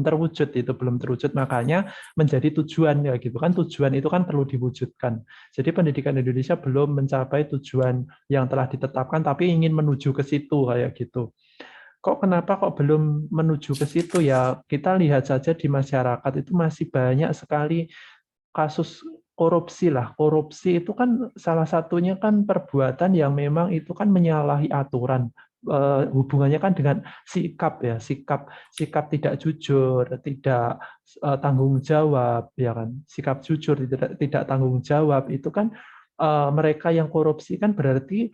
terwujud, itu belum terwujud, makanya menjadi tujuan ya gitu kan. Tujuan itu kan perlu diwujudkan. Jadi pendidikan Indonesia belum mencapai tujuan yang telah ditetapkan tapi ingin menuju ke situ kayak gitu. Kenapa belum menuju ke situ ya? Kita lihat saja di masyarakat itu masih banyak sekali kasus korupsi lah. Korupsi itu kan salah satunya kan perbuatan yang memang itu kan menyalahi aturan. Hubungannya kan dengan sikap ya, sikap tidak jujur, tidak tanggung jawab ya kan. Sikap jujur tidak tanggung jawab itu kan mereka yang korupsi kan berarti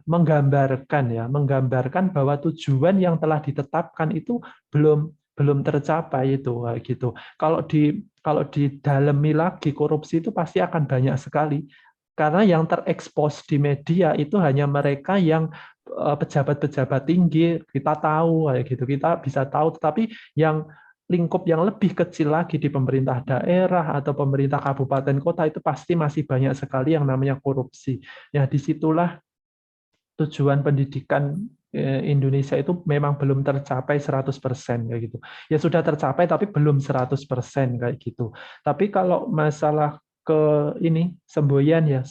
menggambarkan bahwa tujuan yang telah ditetapkan itu belum tercapai itu kayak gitu. Kalau didalami lagi korupsi itu pasti akan banyak sekali. Karena yang terekspos di media itu hanya mereka yang pejabat-pejabat tinggi, kita tahu kayak gitu, kita bisa tahu, tetapi yang lingkup yang lebih kecil lagi di pemerintah daerah atau pemerintah kabupaten kota itu pasti masih banyak sekali yang namanya korupsi. Ya, disitulah tujuan pendidikan Indonesia itu memang belum tercapai 100% kayak gitu. Ya sudah tercapai tapi belum 100% kayak gitu. Tapi kalau masalah ke ini semboyannya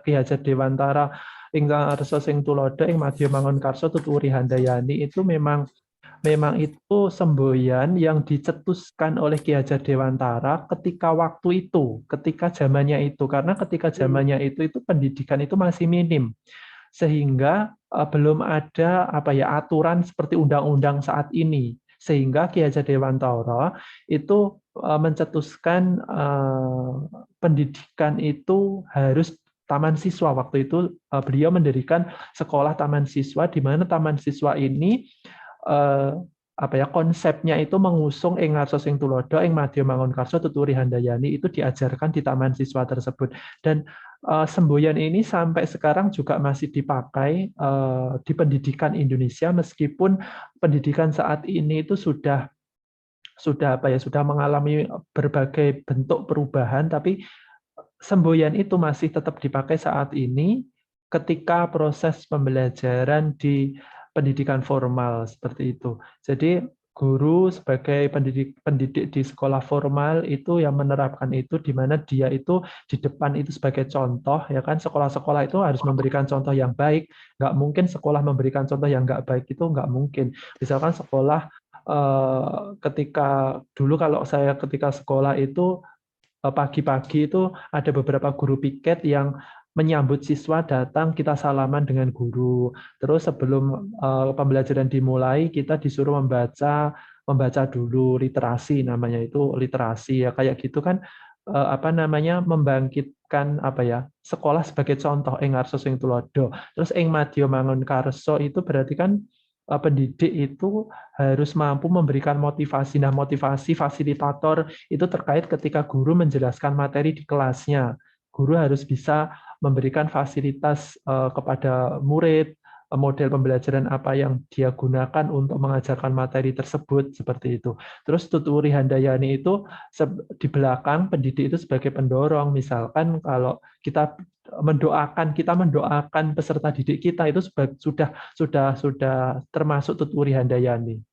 Ki Hajat Dewantara ingkang arsa sing tulodo ing madya mangun karso tuturi handayani itu memang itu semboyan yang dicetuskan oleh Ki Hajat Dewantara ketika waktu itu, ketika zamannya itu. Karena ketika zamannya itu pendidikan itu masih minim. Sehingga belum ada aturan seperti undang-undang saat ini. Sehingga Ki Hajat Dewantara itu mencetuskan pendidikan itu harus taman siswa. Waktu itu beliau mendirikan sekolah taman siswa, di mana taman siswa ini konsepnya itu mengusung ing ngarsa sing tulodo ing madya mangun karso tuturi handayani itu diajarkan di taman siswa tersebut. Dan semboyan ini sampai sekarang juga masih dipakai di pendidikan Indonesia, meskipun pendidikan saat ini itu sudah mengalami berbagai bentuk perubahan, tapi semboyan itu masih tetap dipakai saat ini ketika proses pembelajaran di pendidikan formal seperti itu. Jadi guru sebagai pendidik di sekolah formal itu yang menerapkan itu, di mana dia itu di depan itu sebagai contoh ya kan. Sekolah-sekolah itu harus memberikan contoh yang baik, nggak mungkin sekolah memberikan contoh yang nggak baik, itu nggak mungkin. Misalkan sekolah ketika dulu kalau saya ketika sekolah itu pagi-pagi itu ada beberapa guru piket yang menyambut siswa datang, kita salaman dengan guru. Terus sebelum pembelajaran dimulai, kita disuruh membaca dulu, literasi namanya, itu literasi ya kayak gitu kan, membangkitkan sekolah sebagai contoh ing ngarsa sing tulodo. Terus ing madya mangun karso itu berarti kan pendidik itu harus mampu memberikan motivasi. Nah, motivasi fasilitator itu terkait ketika guru menjelaskan materi di kelasnya. Guru harus bisa memberikan fasilitas kepada murid, model pembelajaran apa yang dia gunakan untuk mengajarkan materi tersebut, seperti itu. Terus tuturi handayani itu di belakang pendidik itu sebagai pendorong. Misalkan kalau kita mendoakan peserta didik kita itu sudah termasuk tuturi handayani.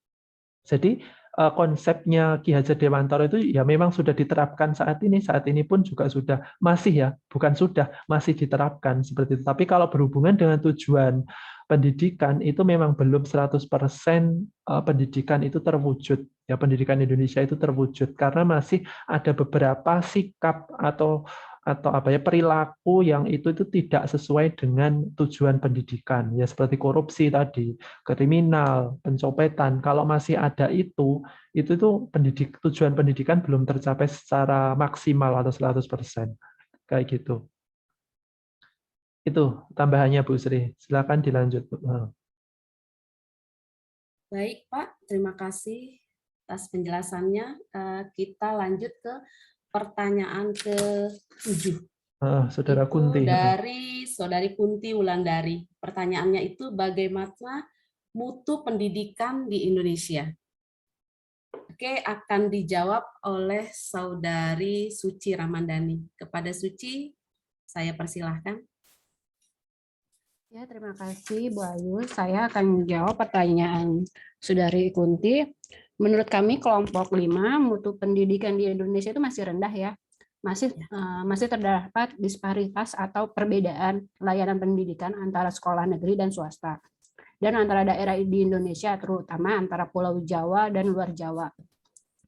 Jadi konsepnya Ki Hajat Dewantara itu ya memang sudah diterapkan saat ini pun juga masih diterapkan seperti itu. Tapi kalau berhubungan dengan tujuan pendidikan itu memang belum 100% pendidikan itu terwujud. Ya, pendidikan Indonesia itu terwujud karena masih ada beberapa sikap atau apa ya, perilaku yang itu tidak sesuai dengan tujuan pendidikan, ya seperti korupsi tadi, kriminal, pencopetan. Kalau masih ada itu tuh tujuan pendidikan belum tercapai secara maksimal atau 100%. Kayak gitu. Itu tambahannya Bu Sri. Silakan dilanjut, Bu. Baik, Pak. Terima kasih atas penjelasannya. Kita lanjut ke pertanyaan ke-7. Saudara Itu Kunti. dari Saudari Kunti Wulandari. Pertanyaannya itu bagaimana mutu pendidikan di Indonesia? Oke, akan dijawab oleh Saudari Suci Ramandani. Kepada Suci, saya persilahkan. Ya, terima kasih Bu Ayu. Saya akan menjawab pertanyaan Saudari Kunti. Menurut kami kelompok 5, mutu pendidikan di Indonesia itu masih rendah ya. Masih terdapat disparitas atau perbedaan layanan pendidikan antara sekolah negeri dan swasta. Dan antara daerah di Indonesia, terutama antara Pulau Jawa dan luar Jawa.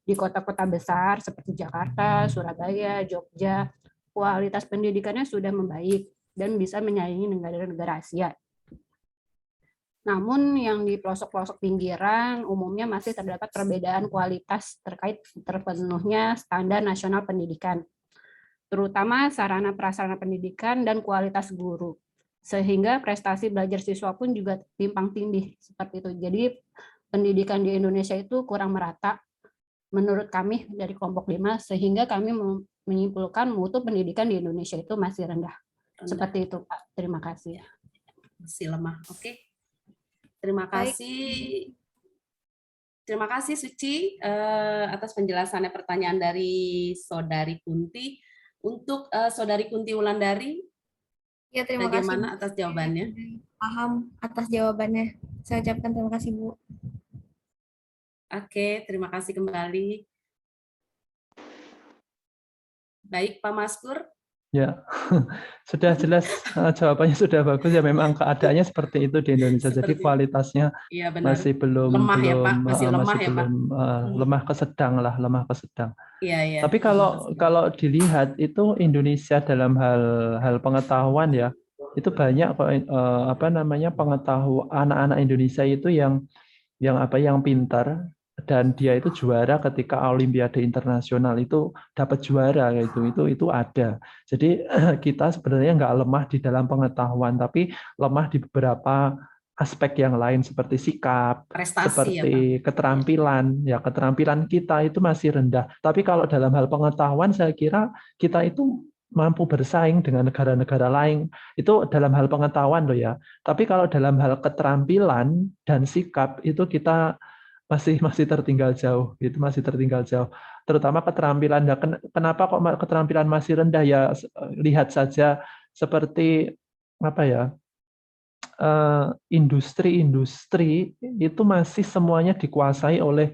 Di kota-kota besar seperti Jakarta, Surabaya, Jogja, kualitas pendidikannya sudah membaik dan bisa menyaingi negara-negara Asia. Namun yang di pelosok-pelosok pinggiran umumnya masih terdapat perbedaan kualitas terkait terpenuhnya standar nasional pendidikan, terutama sarana prasarana pendidikan dan kualitas guru. Sehingga prestasi belajar siswa pun juga timpang tindih seperti itu. Jadi pendidikan di Indonesia itu kurang merata menurut kami dari kelompok 5, sehingga kami menyimpulkan mutu pendidikan di Indonesia itu masih rendah. Seperti itu, Pak. Terima kasih. Masih lemah. Oke. Terima kasih. Terima kasih Suci atas penjelasannya pertanyaan dari Saudari Kunti. Untuk Saudari Kunti Wulandari, Ya, terima bagaimana kasih. atas jawabannya? Paham atas jawabannya. Saya ucapkan terima kasih, Bu. Oke, terima kasih kembali. Baik, Pak Maskur. Ya, sudah jelas, jawabannya sudah bagus ya. Memang keadaannya seperti itu di Indonesia. Jadi kualitasnya Iya, benar. masih belum Lemah ya, Pak. Masih lemah ya, Pak. lemah ke sedang lah, lemah ke sedang. Iya, iya. Tapi kalau dilihat itu Indonesia dalam hal pengetahuan ya, itu banyak kok pengetahuan anak-anak Indonesia itu yang pintar, dan dia itu juara ketika Olimpiade internasional itu dapat juara, itu ada. Jadi kita sebenarnya nggak lemah di dalam pengetahuan, tapi lemah di beberapa aspek yang lain seperti sikap, prestasi, seperti keterampilan. Ya, keterampilan kita itu masih rendah. Tapi kalau dalam hal pengetahuan saya kira kita itu mampu bersaing dengan negara-negara lain. Itu dalam hal pengetahuan loh ya. Tapi kalau dalam hal keterampilan dan sikap itu kita masih tertinggal jauh. Itu masih tertinggal jauh. Terutama keterampilan. Nah, kenapa kok keterampilan masih rendah ya? Lihat saja seperti industri itu masih semuanya dikuasai oleh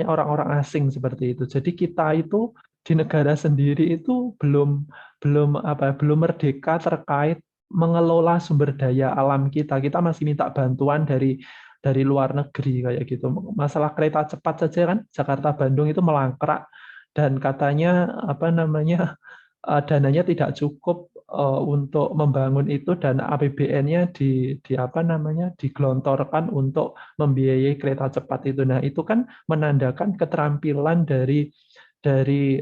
orang-orang asing seperti itu. Jadi kita itu di negara sendiri itu belum merdeka terkait mengelola sumber daya alam kita. Kita masih minta bantuan dari luar negeri kayak gitu. Masalah kereta cepat saja kan Jakarta Bandung itu melangkrak dan katanya dananya tidak cukup untuk membangun itu, dan APBN-nya digelontorkan untuk membiayai kereta cepat itu. Nah, itu kan menandakan keterampilan dari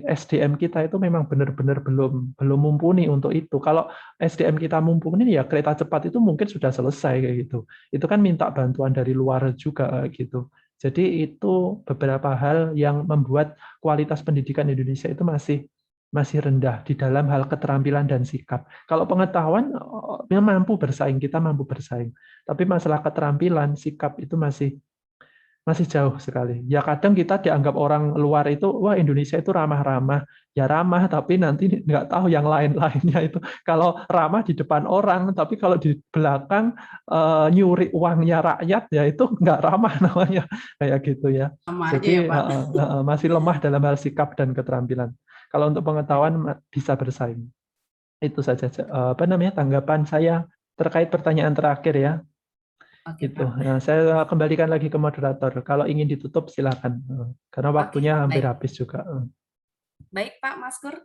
SDM kita itu memang benar-benar belum mumpuni untuk itu. Kalau SDM kita mumpuni ya kereta cepat itu mungkin sudah selesai kayak gitu. Itu kan minta bantuan dari luar juga gitu. Jadi itu beberapa hal yang membuat kualitas pendidikan Indonesia itu masih rendah di dalam hal keterampilan dan sikap. Kalau pengetahuan mampu bersaing, kita mampu bersaing. Tapi masalah keterampilan, sikap itu masih jauh sekali. Ya kadang kita dianggap orang luar itu, wah Indonesia itu ramah-ramah. Ya ramah, tapi nanti nggak tahu yang lain-lainnya itu. Kalau ramah di depan orang, tapi kalau di belakang nyuri uangnya rakyat, ya itu nggak ramah namanya. Kayak gitu ya. Jadi masih lemah dalam hal sikap dan keterampilan. Kalau untuk pengetahuan bisa bersaing. Itu saja tanggapan saya terkait pertanyaan terakhir ya. Oke, itu. Nah, saya kembalikan lagi ke moderator. Kalau ingin ditutup silakan, karena waktunya hampir habis juga. Baik Pak Maskur,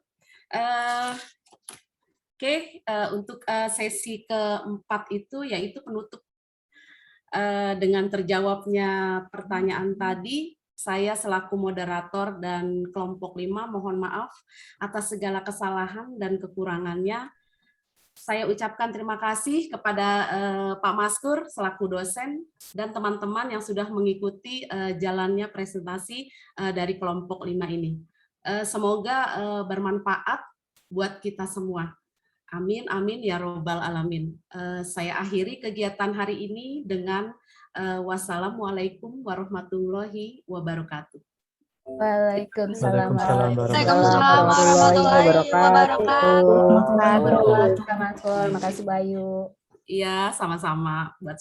Untuk sesi keempat itu yaitu penutup. Dengan terjawabnya pertanyaan tadi, saya selaku moderator dan kelompok 5 mohon maaf atas segala kesalahan dan kekurangannya. Saya ucapkan terima kasih kepada Pak Maskur selaku dosen dan teman-teman yang sudah mengikuti jalannya presentasi dari kelompok 5 ini. Semoga bermanfaat buat kita semua. Amin, amin ya robbal alamin. Saya akhiri kegiatan hari ini dengan wassalamualaikum warahmatullahi wabarakatuh. Waalaikumsalam Waalaikumsalam warahmatullahi wabarakatuh. wabarakatuh. Terima kasih Bu Ayu. Iya, sama-sama buat